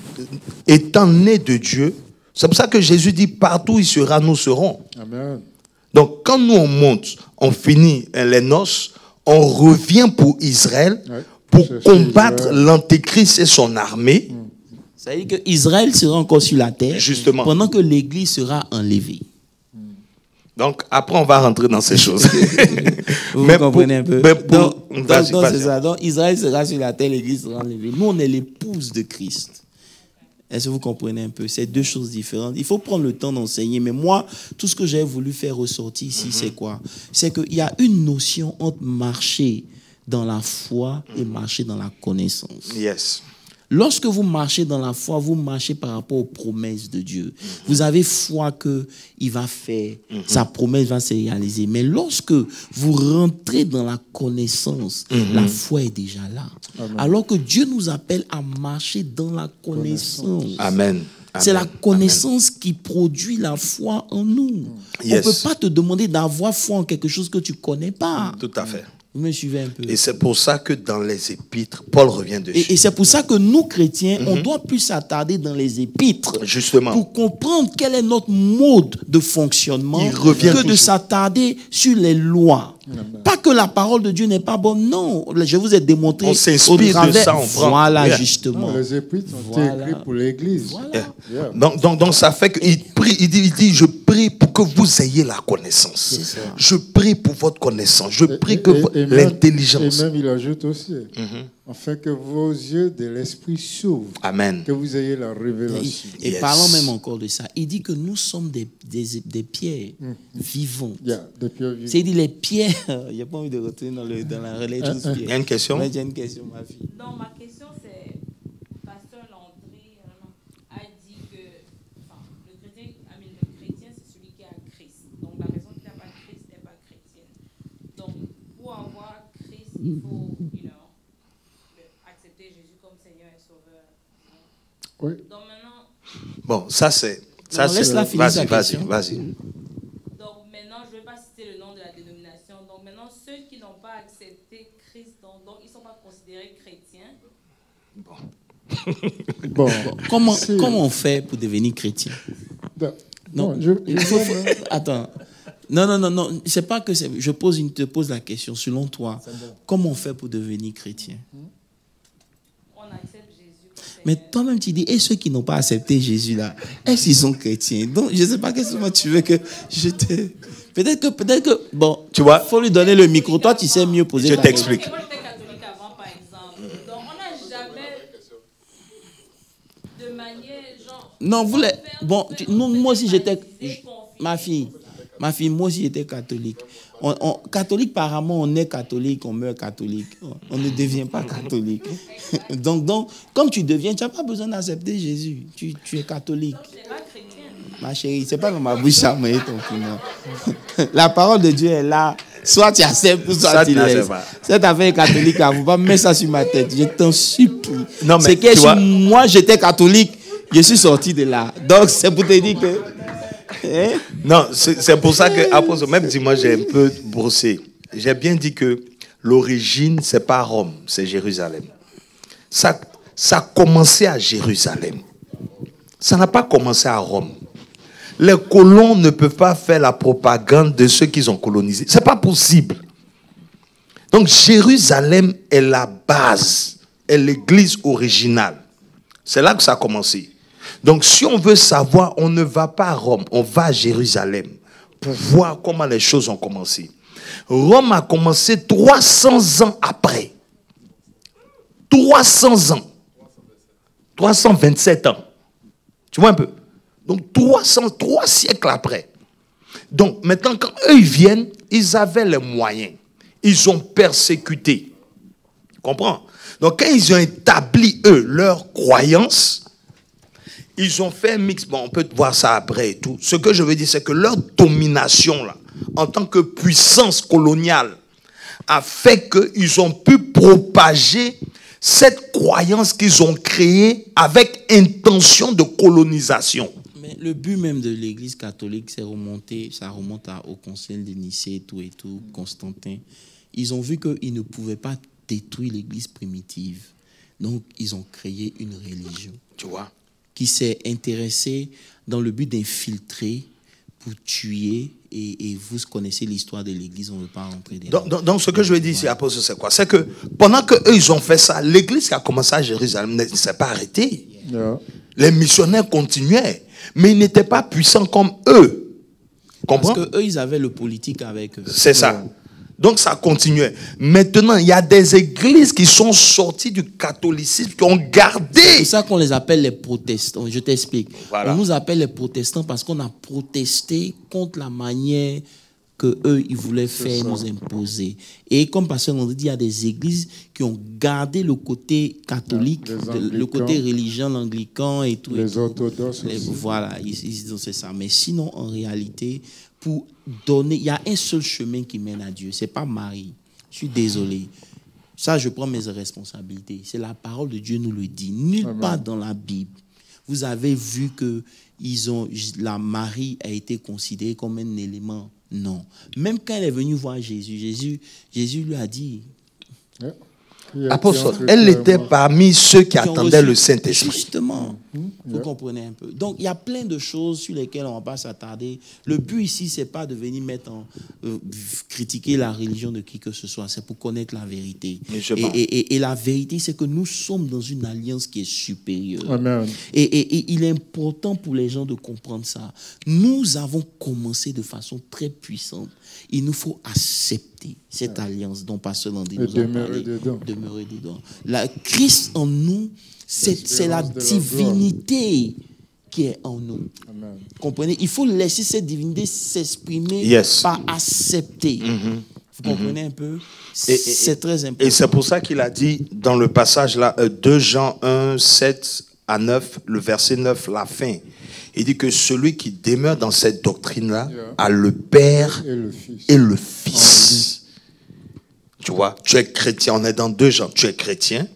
étant nés de Dieu, c'est pour ça que Jésus dit, partout où il sera, nous serons. Amen. Donc, quand nous, on monte, on finit les noces, on revient pour Israël, pour combattre l'Antéchrist et son armée. Ça veut dire qu'Israël sera encore sur la terre, justement, pendant que l'Église sera enlevée. Donc, après, on va rentrer dans ces choses. Vous comprenez un peu? C'est ça. Donc, Israël sera sur la terre, l'Église sera enlevée. Nous, on est l'épouse de Christ. Est-ce que vous comprenez un peu? C'est 2 choses différentes. Il faut prendre le temps d'enseigner. Mais moi, tout ce que j'ai voulu faire ressortir ici, c'est quoi? C'est qu'il y a une notion entre marcher dans la foi et marcher dans la connaissance. Yes. Lorsque vous marchez dans la foi, vous marchez par rapport aux promesses de Dieu. Vous avez foi qu'il va faire, sa promesse va se réaliser. Mais lorsque vous rentrez dans la connaissance, la foi est déjà là. Amen. Alors que Dieu nous appelle à marcher dans la connaissance. Amen. C'est la connaissance qui produit la foi en nous. Yes. On ne peut pas te demander d'avoir foi en quelque chose que tu ne connais pas. Tout à fait. Vous me suivez un peu. Et c'est pour ça que dans les épîtres, Paul revient dessus. Et c'est pour ça que nous, chrétiens, on doit plus s'attarder dans les épîtres. Justement. Pour comprendre quel est notre mode de fonctionnement. Que de s'attarder sur les lois. Pas que la parole de Dieu n'est pas bonne, non. Je vous ai démontré on s'inspire de ça, on prend. Voilà, justement. Non, les épîtres ont été écrits pour l'Église. Voilà. Donc ça fait qu'il prie, il dit, je prie pour que vous ayez la connaissance. Je prie pour votre connaissance. Je prie que l'intelligence. Et même il ajoute aussi, afin que vos yeux de l'esprit s'ouvrent. Amen. Que vous ayez la révélation. Et parlons même encore de ça. Il dit que nous sommes des pierres vivantes. Des pierres vivantes. C'est dit les pierres. Il n'y a pas envie de retourner dans la religion. Il y a une question? Oui, j'ai une question, ma fille. Non, ma question c'est, Pasteur Landry a dit que le chrétien c'est celui qui a Christ. Donc la raison qu'il n'a pas Christ n'est pas chrétienne. Donc pour avoir Christ, il faut accepter Jésus comme Seigneur et Sauveur. Oui. Donc maintenant... Bon, ça c'est... Vas-y. Donc maintenant, je ne vais pas citer le nom de la dénomination. Donc maintenant, ceux qui n'ont pas accepté Christ, donc ils ne sont pas considérés chrétiens. Bon. Comment on fait pour devenir chrétien? Non, attends. Non. C'est pas que je te pose la question. Selon toi, comment on fait pour devenir chrétien? On accepte Jésus. Mais toi-même, tu dis, et ceux qui n'ont pas accepté Jésus là, est-ce qu'ils sont chrétiens? Donc, je ne sais pas qu'est-ce que tu veux que je te... Peut-être que, bon, tu vois, faut lui donner le micro. Toi, tu sais mieux poser. Je t'explique. Moi, j'étais catholique avant, par exemple. Donc, on n'a jamais, de manière, genre... Non, moi aussi, j'étais... Ma fille, Ma fille, moi aussi, j'étais catholique. Catholique, apparemment, on est catholique, on meurt catholique. On ne devient pas catholique. donc, comme tu deviens, tu n'as pas besoin d'accepter Jésus. Tu es catholique. Ma chérie, c'est pas dans ma bouche à moyer ton piment. La parole de Dieu est là. Soit tu acceptes, soit tu laisses. Cette affaire catholique, il ne faut pas mettre ça sur ma tête. Je t'en supplie. C'est que si moi, j'étais catholique, je suis sorti de là. Donc, c'est pour te dire que... Hein? Non, c'est pour ça que, même si moi j'ai un peu brossé, j'ai bien dit que l'origine, ce n'est pas Rome, c'est Jérusalem. Ça a commencé à Jérusalem. Ça n'a pas commencé à Rome. Les colons ne peuvent pas faire la propagande de ceux qu'ils ont colonisés. Ce n'est pas possible. Donc Jérusalem est la base, est l'église originale. C'est là que ça a commencé. Donc si on veut savoir, on ne va pas à Rome, on va à Jérusalem pour voir comment les choses ont commencé. Rome a commencé 300 ans après. 300 ans. 327 ans. Tu vois un peu? Donc 3 siècles après. Donc maintenant, quand eux ils viennent, ils avaient les moyens. Ils ont persécuté. Tu comprends? Donc quand ils ont établi, eux, leurs croyances, ils ont fait un mix. Bon, on peut voir ça après et tout. Ce que je veux dire, c'est que leur domination, là, en tant que puissance coloniale, a fait qu'ils ont pu propager cette croyance qu'ils ont créée avec intention de colonisation. Mais le but même de l'Église catholique, ça remonte au Concile de Nicée et tout, Constantin. Ils ont vu qu'ils ne pouvaient pas détruire l'Église primitive. Donc, ils ont créé une religion. Tu vois? Qui s'est intéressée dans le but d'infiltrer pour tuer. Et vous connaissez l'histoire de l'Église, on ne veut pas rentrer dedans. Donc, ce que je veux dire ici, apôtre, c'est quoi? C'est que pendant qu'eux, ils ont fait ça, l'Église qui a commencé à Jérusalem ne s'est pas arrêtée. Yeah. Les missionnaires continuaient, mais ils n'étaient pas puissants comme eux. Comprends? Parce qu'eux, ils avaient le politique avec eux. C'est ça. Donc, ça continuait. Maintenant, il y a des églises qui sont sorties du catholicisme, qui ont gardé. C'est pour ça qu'on les appelle les protestants. Je t'explique. Voilà. On nous appelle les protestants parce qu'on a protesté contre la manière que eux ils voulaient faire, nous imposer. Et comme pasteur on dit, il y a des églises qui ont gardé le côté catholique, le côté religieux, l'anglican et tout. Les orthodoxes. Voilà, c'est ça. Mais sinon, en réalité, pour donner, il y a un seul chemin qui mène à Dieu. C'est pas Marie. Je suis désolé. Ça, je prends mes responsabilités. C'est la parole de Dieu nous le dit. Nulle part dans la Bible, vous avez vu que la Marie a été considérée comme un élément. Non. Même quand elle est venue voir Jésus lui a dit... Apôtre, elle était parmi ceux qui attendaient le Saint-Esprit. Justement, vous comprenez un peu. Donc, il y a plein de choses sur lesquelles on ne va pas s'attarder. Le but ici, ce n'est pas de venir critiquer la religion de qui que ce soit. C'est pour connaître la vérité. Et la vérité, c'est que nous sommes dans une alliance qui est supérieure. Amen. Et il est important pour les gens de comprendre ça. Nous avons commencé de façon très puissante. Il nous faut accepter cette alliance dont Pasteur Landry nous a parlé. Demeurer dedans. La Christ en nous, c'est la divinité qui est en nous. Amen. Comprenez? Il faut laisser cette divinité s'exprimer par accepter. Vous comprenez un peu? C'est très important. Et c'est pour ça qu'il a dit dans le passage là, 2 Jean 1, 7 à 9, le verset 9, la fin. Il dit que celui qui demeure dans cette doctrine-là a le Père et le Fils. Tu vois, tu es chrétien, on est dans 2 Jean, tu es chrétien,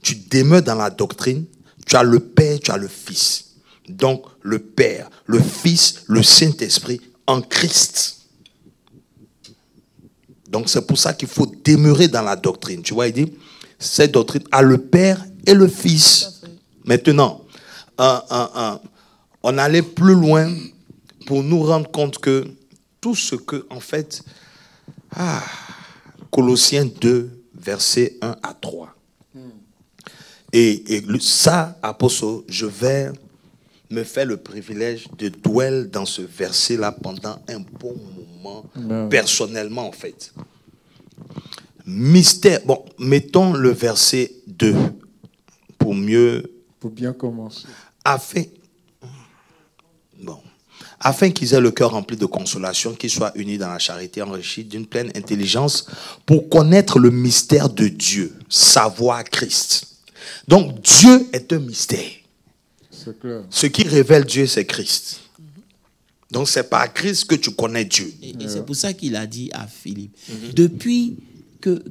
tu demeures dans la doctrine, tu as le Père, tu as le Fils. Donc, le Père, le Fils, le Saint-Esprit en Christ. Donc, c'est pour ça qu'il faut demeurer dans la doctrine. Tu vois, il dit, cette doctrine a le Père et le Fils. Maintenant, on allait plus loin pour nous rendre compte que tout ce que, en fait, Colossiens 2, versets 1 à 3. Et ça, apôtre, je vais me faire le privilège de dwell dans ce verset-là pendant un bon moment, personnellement, en fait. Mystère. Bon, mettons le verset 2 pour mieux... Pour bien commencer. afin qu'ils aient le cœur rempli de consolation, qu'ils soient unis dans la charité, enrichis d'une pleine intelligence, pour connaître le mystère de Dieu, savoir Christ. Donc Dieu est un mystère. C'est clair. Ce qui révèle Dieu, c'est Christ. Donc c'est par Christ que tu connais Dieu. Et c'est pour ça qu'il a dit à Philippe, depuis que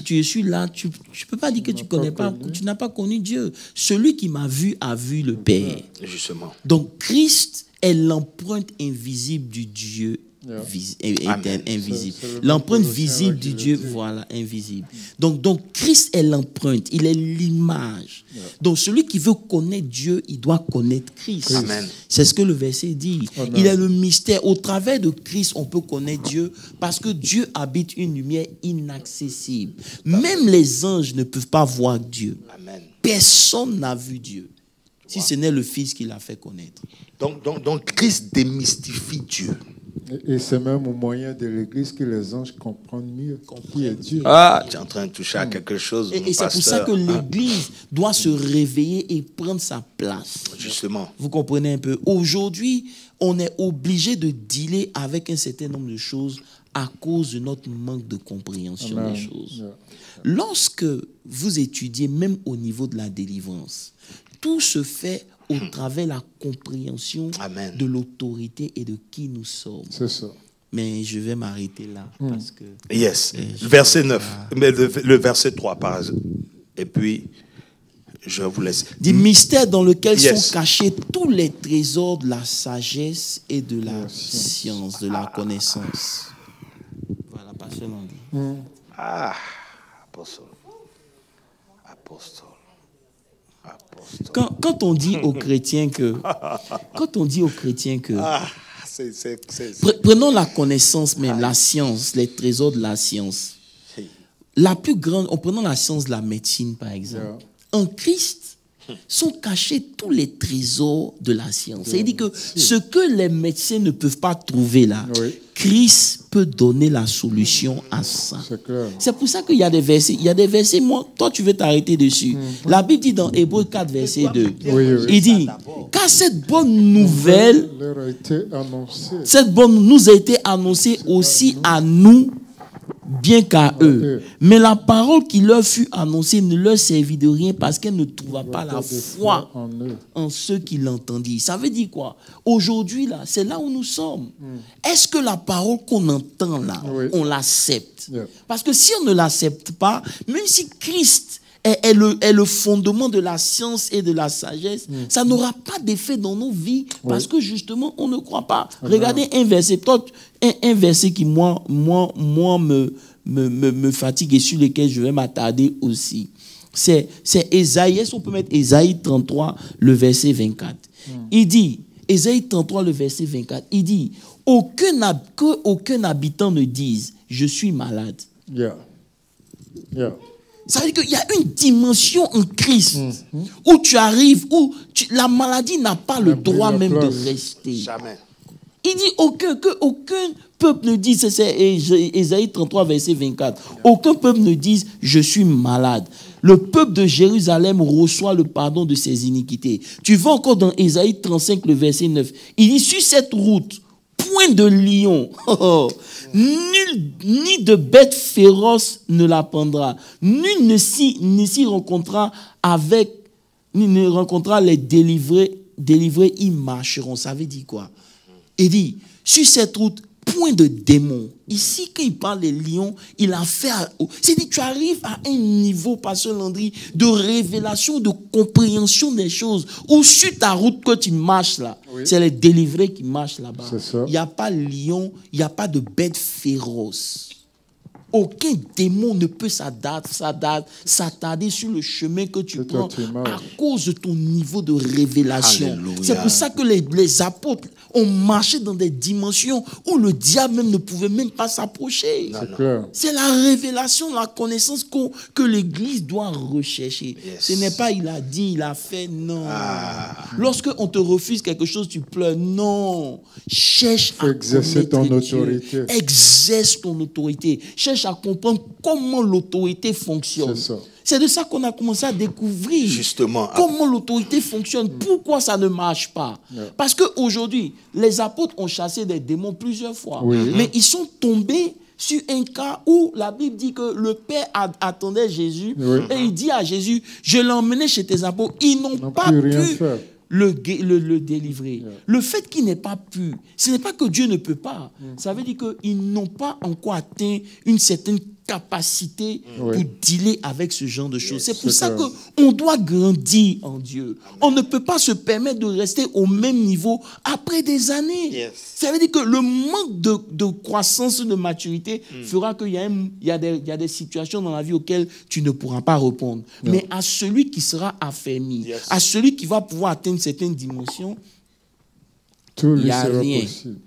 tu suis là, tu ne peux pas dire que tu connais pas, tu n'as pas connu Dieu. Celui qui m'a vu a vu le Père. Justement. Donc Christ est l'empreinte invisible du Dieu invisible. L'empreinte visible du Dieu, voilà, invisible. Donc Christ est l'empreinte, il est l'image. Donc celui qui veut connaître Dieu, il doit connaître Christ. Amen. C'est ce que le verset dit. Amen. Il est le mystère. Au travers de Christ, on peut connaître Dieu parce que Dieu habite une lumière inaccessible. Même les anges ne peuvent pas voir Dieu. Amen. Personne n'a vu Dieu, si ce n'est le Fils qui l'a fait connaître. Donc Christ démystifie Dieu. Et c'est même au moyen de l'Église que les anges comprennent mieux qui est Dieu. Ah, tu es en train de toucher à quelque chose, mon Et c'est pour ça pasteur. que l'Église doit se réveiller et prendre sa place. Justement. Vous comprenez un peu? Aujourd'hui, on est obligé de dealer avec un certain nombre de choses à cause de notre manque de compréhension Amen. des choses. Yeah. Lorsque vous étudiez, même au niveau de la délivrance, tout se fait au travers de la compréhension Amen. de l'autorité et de qui nous sommes. C'est ça. Mais je vais m'arrêter là parce que... Yes. Verset 9. Mais le verset 3, par exemple. Et puis, je vous laisse. Des mystères dans lesquels Yes. sont cachés tous les trésors de la sagesse et de la science, de la connaissance. Voilà, pasteur Landry. Ah, apostole. Apostole. Quand on dit aux chrétiens que... Ah, Prenons la connaissance même, la science, les trésors de la science. La plus grande, en prenant la science de la médecine par exemple, en Christ sont cachés tous les trésors de la science. C'est-à-dire que ce que les médecins ne peuvent pas trouver là, Oui. Christ peut donner la solution à ça. C'est clair. C'est pour ça qu'il y a des versets, moi, toi tu veux t'arrêter dessus. La Bible dit dans Hébreux 4, verset 2, Oui. il dit, car cette bonne nouvelle, Leur a été annoncé. cette bonne nous a été annoncée aussi à nous, bien qu'à eux. Mais la parole qui leur fut annoncée ne leur servit de rien parce qu'elle ne trouva pas la foi en eux. en ceux qui l'entendirent. Ça veut dire quoi? Aujourd'hui, là, c'est là où nous sommes. Est-ce que la parole qu'on entend là, Oui. on l'accepte? Yeah. Parce que si on ne l'accepte pas, même si Christ est le fondement de la science et de la sagesse, ça n'aura pas d'effet dans nos vies parce que justement, on ne croit pas. Regardez un verset, un verset qui, moi me fatigue et sur lequel je vais m'attarder aussi. C'est Ésaïe, est-ce qu'on peut mettre Ésaïe 33, le verset 24. Il dit, Ésaïe 33, le verset 24, il dit, qu'aucun habitant ne dise, je suis malade. Yeah. Ça veut dire qu'il y a une dimension en Christ où tu arrives, où la maladie n'a pas le n'a plus droit la même place. de rester. Jamais. Il dit aucun peuple ne dise, c'est Ésaïe 33, verset 24, aucun peuple ne dise, je suis malade. Le peuple de Jérusalem reçoit le pardon de ses iniquités. Tu vas encore dans Ésaïe 35, le verset 9. Il dit, sur cette route, point de lion, ni de bête féroce ne la prendra. Nul ne s'y rencontrera ne rencontrera les délivrés, ils marcheront. Ça veut dire quoi? Il dit, sur cette route, point de démon. Ici, quand il parle des lions, il a fait... C'est-à-dire que tu arrives à un niveau, pasteur Landry, de révélation, de compréhension des choses. Ou sur ta route que tu marches là, c'est les délivrés qui marchent là-bas. C'est ça. Il n'y a pas de lion, il n'y a pas de bête féroce. Aucun démon ne peut s'attarder sur le chemin que tu prends à cause de ton niveau de révélation. Alléluia. C'est pour ça que les apôtres ont marché dans des dimensions où le diable même ne pouvait même pas s'approcher. C'est clair. C'est la révélation, la connaissance que l'Église doit rechercher. Yes. Ce n'est pas il a dit, il a fait, non. Lorsque on te refuse quelque chose, tu pleures. Non. Cherche à Exercer connaître ton Dieu. autorité. Exerce ton autorité. Cherche cherche à comprendre comment l'autorité fonctionne. C'est ça. C'est de ça qu'on a commencé à découvrir. Justement. Comment l'autorité fonctionne. Pourquoi ça ne marche pas. Parce qu'aujourd'hui, les apôtres ont chassé des démons plusieurs fois. Oui. Mais ils sont tombés sur un cas où la Bible dit que le Père attendait Jésus. Oui. Et il dit à Jésus, je l'ai emmené chez tes apôtres. Ils n'ont pas pu rien pu faire. le délivrer. Le fait qu'il n'ait pas pu, ce n'est pas que Dieu ne peut pas. Ça veut dire qu'ils n'ont pas encore atteint une certaine capacité pour dealer avec ce genre de choses. C'est pour ça qu'on doit grandir en Dieu. On ne peut pas se permettre de rester au même niveau après des années. Ça veut dire que le manque de croissance, de maturité fera qu'il y a des situations dans la vie auxquelles tu ne pourras pas répondre. Mais à celui qui sera affermi, à celui qui va pouvoir atteindre certaines dimensions, Tout il lui n'y a sera rien possible.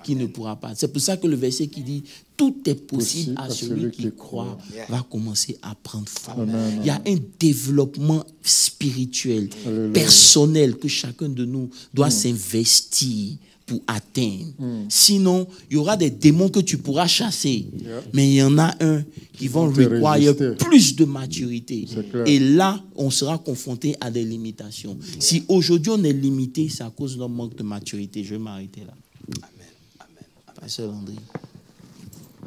qui ne pourra pas. C'est pour ça que le verset qui dit tout est possible à celui qui croit va commencer à prendre forme. Amen. Il y a un développement spirituel, Alléluia. personnel que chacun de nous doit s'investir pour atteindre. Sinon, il y aura des démons que tu pourras chasser, mais il y en a un qui vont te require résister. plus de maturité. C'est clair. Et là, on sera confronté à des limitations. Si aujourd'hui on est limité, c'est à cause d'un manque de maturité. Je vais m'arrêter là. Pasteur Landry.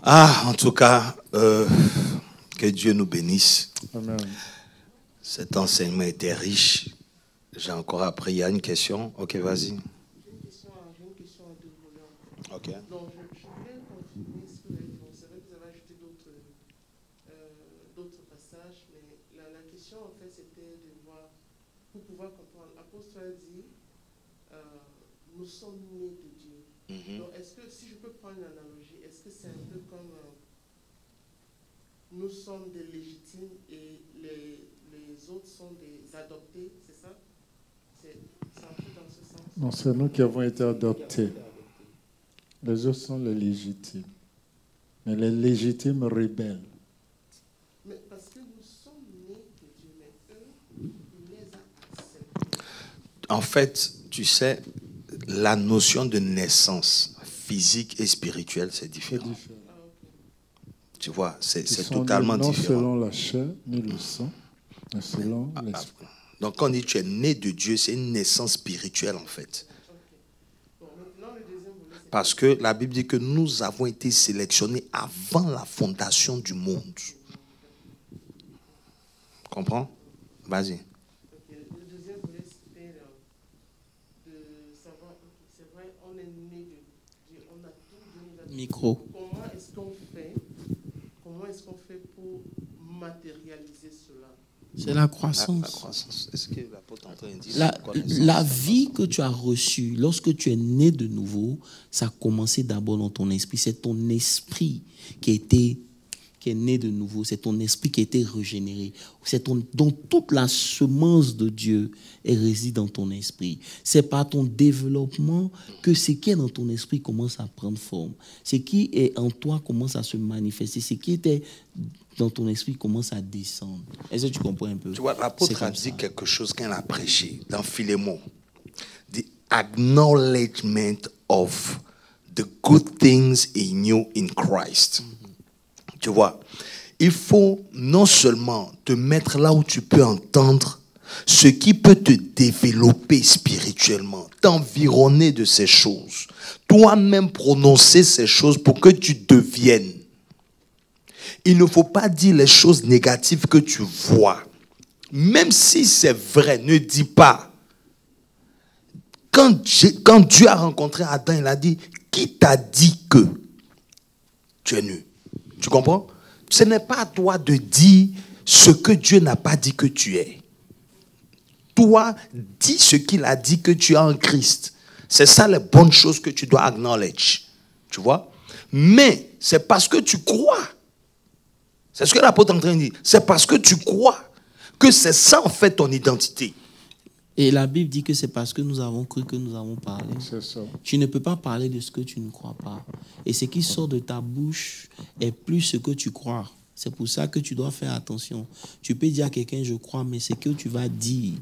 Ah, en tout cas, que Dieu nous bénisse. Amen. Cet enseignement était riche. J'ai encore appris. Il y a une question. Ok, vas-y. J'ai une question à deux volets. Ok. Donc, je voulais confirmer ce que vous avez dit. Bon, c'est vrai que vous avez ajouté d'autres passages, mais la question, en fait, c'était de voir, pour pouvoir comprendre. L'apôtre a dit, nous sommes nés de Dieu. Donc, est-ce que, si je peux prendre une analogie, est-ce que c'est un peu comme nous sommes des légitimes et les autres sont des adoptés, c'est ça? C'est un peu dans ce sens. Non, c'est nous qui avons été adoptés. Les autres sont les légitimes. Mais les légitimes rebelles. Mais parce que nous sommes nés de Dieu, mais eux, il les a acceptés. En fait, tu sais, la notion de naissance physique et spirituelle, c'est C'est différent. différent. Tu vois, c'est Ils sont totalement nés non différent. selon la chair ni le sang, mais selon l'esprit. Donc, quand on dit que tu es né de Dieu, c'est une naissance spirituelle, en fait. Bon, maintenant, le deuxième volet, c'est Parce que la Bible dit que nous avons été sélectionnés avant la fondation du monde. Comprends? Vas-y. ok. Le deuxième volet, c'était de savoir, ok, c'est vrai, on est né de Dieu, on a tout, Dieu nous a tout. Micro. Comment est-ce qu'on fait pour matérialiser cela? C'est la croissance. La croissance. Est-ce que l'apôtre est en train de dire La, c'est quoi naissance? la vie que tu as reçue, lorsque tu es né de nouveau, ça a commencé d'abord dans ton esprit. C'est ton esprit qui est né de nouveau. C'est ton esprit qui a été régénéré. Dont toute la semence de Dieu réside dans ton esprit. C'est par ton développement que ce qui est dans ton esprit commence à prendre forme. Ce qui est en toi commence à se manifester. Ce qui était dans ton esprit commence à descendre. Est-ce que tu comprends un peu? Tu vois, l'apôtre C'est a comme dit ça. quelque chose quand il a prêché dans Philémon. The acknowledgement of the good things in you in Christ. Tu vois, il faut non seulement te mettre là où tu peux entendre ce qui peut te développer spirituellement, t'environner de ces choses, toi-même prononcer ces choses pour que tu deviennes. Il ne faut pas dire les choses négatives que tu vois. Même si c'est vrai, ne dis pas. Quand Dieu a rencontré Adam, il a dit, qui t'a dit que tu es nu? Tu comprends? Ce n'est pas à toi de dire ce que Dieu n'a pas dit que tu es. Toi, dis ce qu'il a dit que tu es en Christ. C'est ça les bonnes choses que tu dois acknowledge. Tu vois? Mais c'est parce que tu crois. C'est ce que l'apôtre est en train de dire. C'est parce que tu crois que c'est ça en fait ton identité. Et la Bible dit que c'est parce que nous avons cru que nous avons parlé. C'est ça. Tu ne peux pas parler de ce que tu ne crois pas. Et ce qui sort de ta bouche est plus ce que tu crois. C'est pour ça que tu dois faire attention. Tu peux dire à quelqu'un, je crois, mais ce que tu vas dire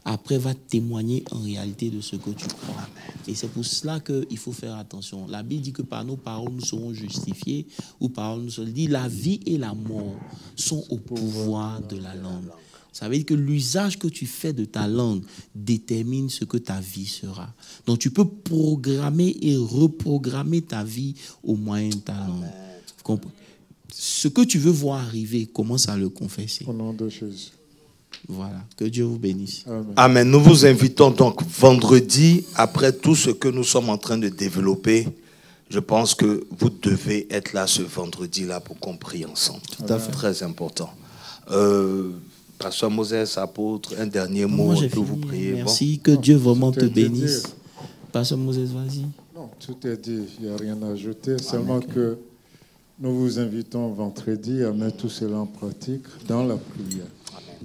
après va témoigner en réalité de ce que tu crois. Et c'est pour cela qu'il faut faire attention. La Bible dit que par nos paroles, nous serons justifiés, ou par paroles, nous serons dit la vie et la mort sont au pouvoir de la langue. Ça veut dire que l'usage que tu fais de ta langue détermine ce que ta vie sera. Donc tu peux programmer et reprogrammer ta vie au moyen de ta langue. Ce que tu veux voir arriver, commence à le confesser. Au nom de Jésus. Voilà, que Dieu vous bénisse. Amen. Amen. Nous vous invitons donc vendredi, après tout ce que nous sommes en train de développer, je pense que vous devez être là ce vendredi-là pour qu'on prie ensemble. Tout à fait. Très important. Pasteur Moses, apôtre, un dernier mot pour vous prier. Merci, que Dieu vraiment te bénisse. Pasteur Moses, vas-y. Non, tout est dit, il n'y a rien à ajouter, seulement que nous vous invitons vendredi à mettre tout cela en pratique dans la prière.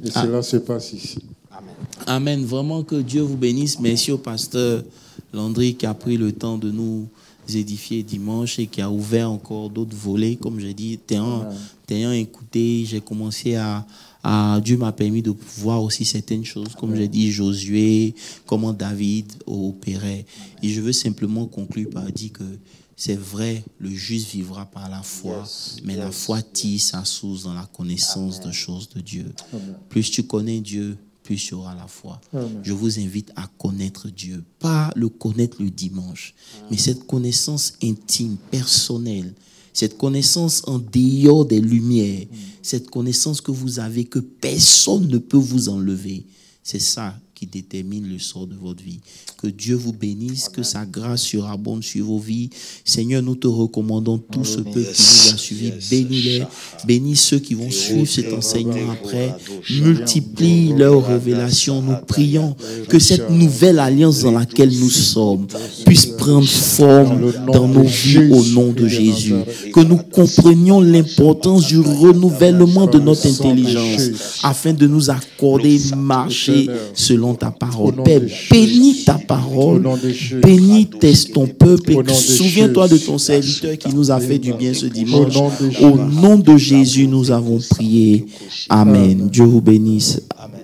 Et cela se passe ici. Amen. Amen. Vraiment que Dieu vous bénisse. Merci au pasteur Landry qui a pris le temps de nous édifier dimanche et qui a ouvert encore d'autres volets. Comme j'ai dit, t'ayant écouté, j'ai commencé Dieu m'a permis de voir aussi certaines choses, comme j'ai dit, Josué, comment David opérait. Et je veux simplement conclure par dire que c'est vrai, le juste vivra par la foi, mais la foi tisse sa source dans la connaissance des choses de Dieu. Amen. Plus tu connais Dieu, plus tu auras la foi. Amen. Je vous invite à connaître Dieu, pas le connaître le dimanche, mais cette connaissance intime, personnelle, cette connaissance en dehors des lumières, cette connaissance que vous avez que personne ne peut vous enlever. C'est ça qui détermine le sort de votre vie. Que Dieu vous bénisse, que sa grâce surabonde sur vos vies. Seigneur, nous te recommandons tout ce peuple qui nous a suivis. Bénis-les, bénis ceux qui vont suivre cet enseignement après. Multiplie leurs révélations. Nous prions que cette nouvelle alliance dans laquelle nous sommes puisse prendre forme dans nos vies au nom de Jésus. Que nous comprenions l'importance du renouvellement de notre intelligence afin de nous accorder marcher selon ta parole. Père, bénis ta parole, bénis ton peuple et souviens-toi de ton serviteur qui nous a fait du bien ce dimanche. Au nom de Jésus, nous avons prié. Amen. Dieu vous bénisse. Amen.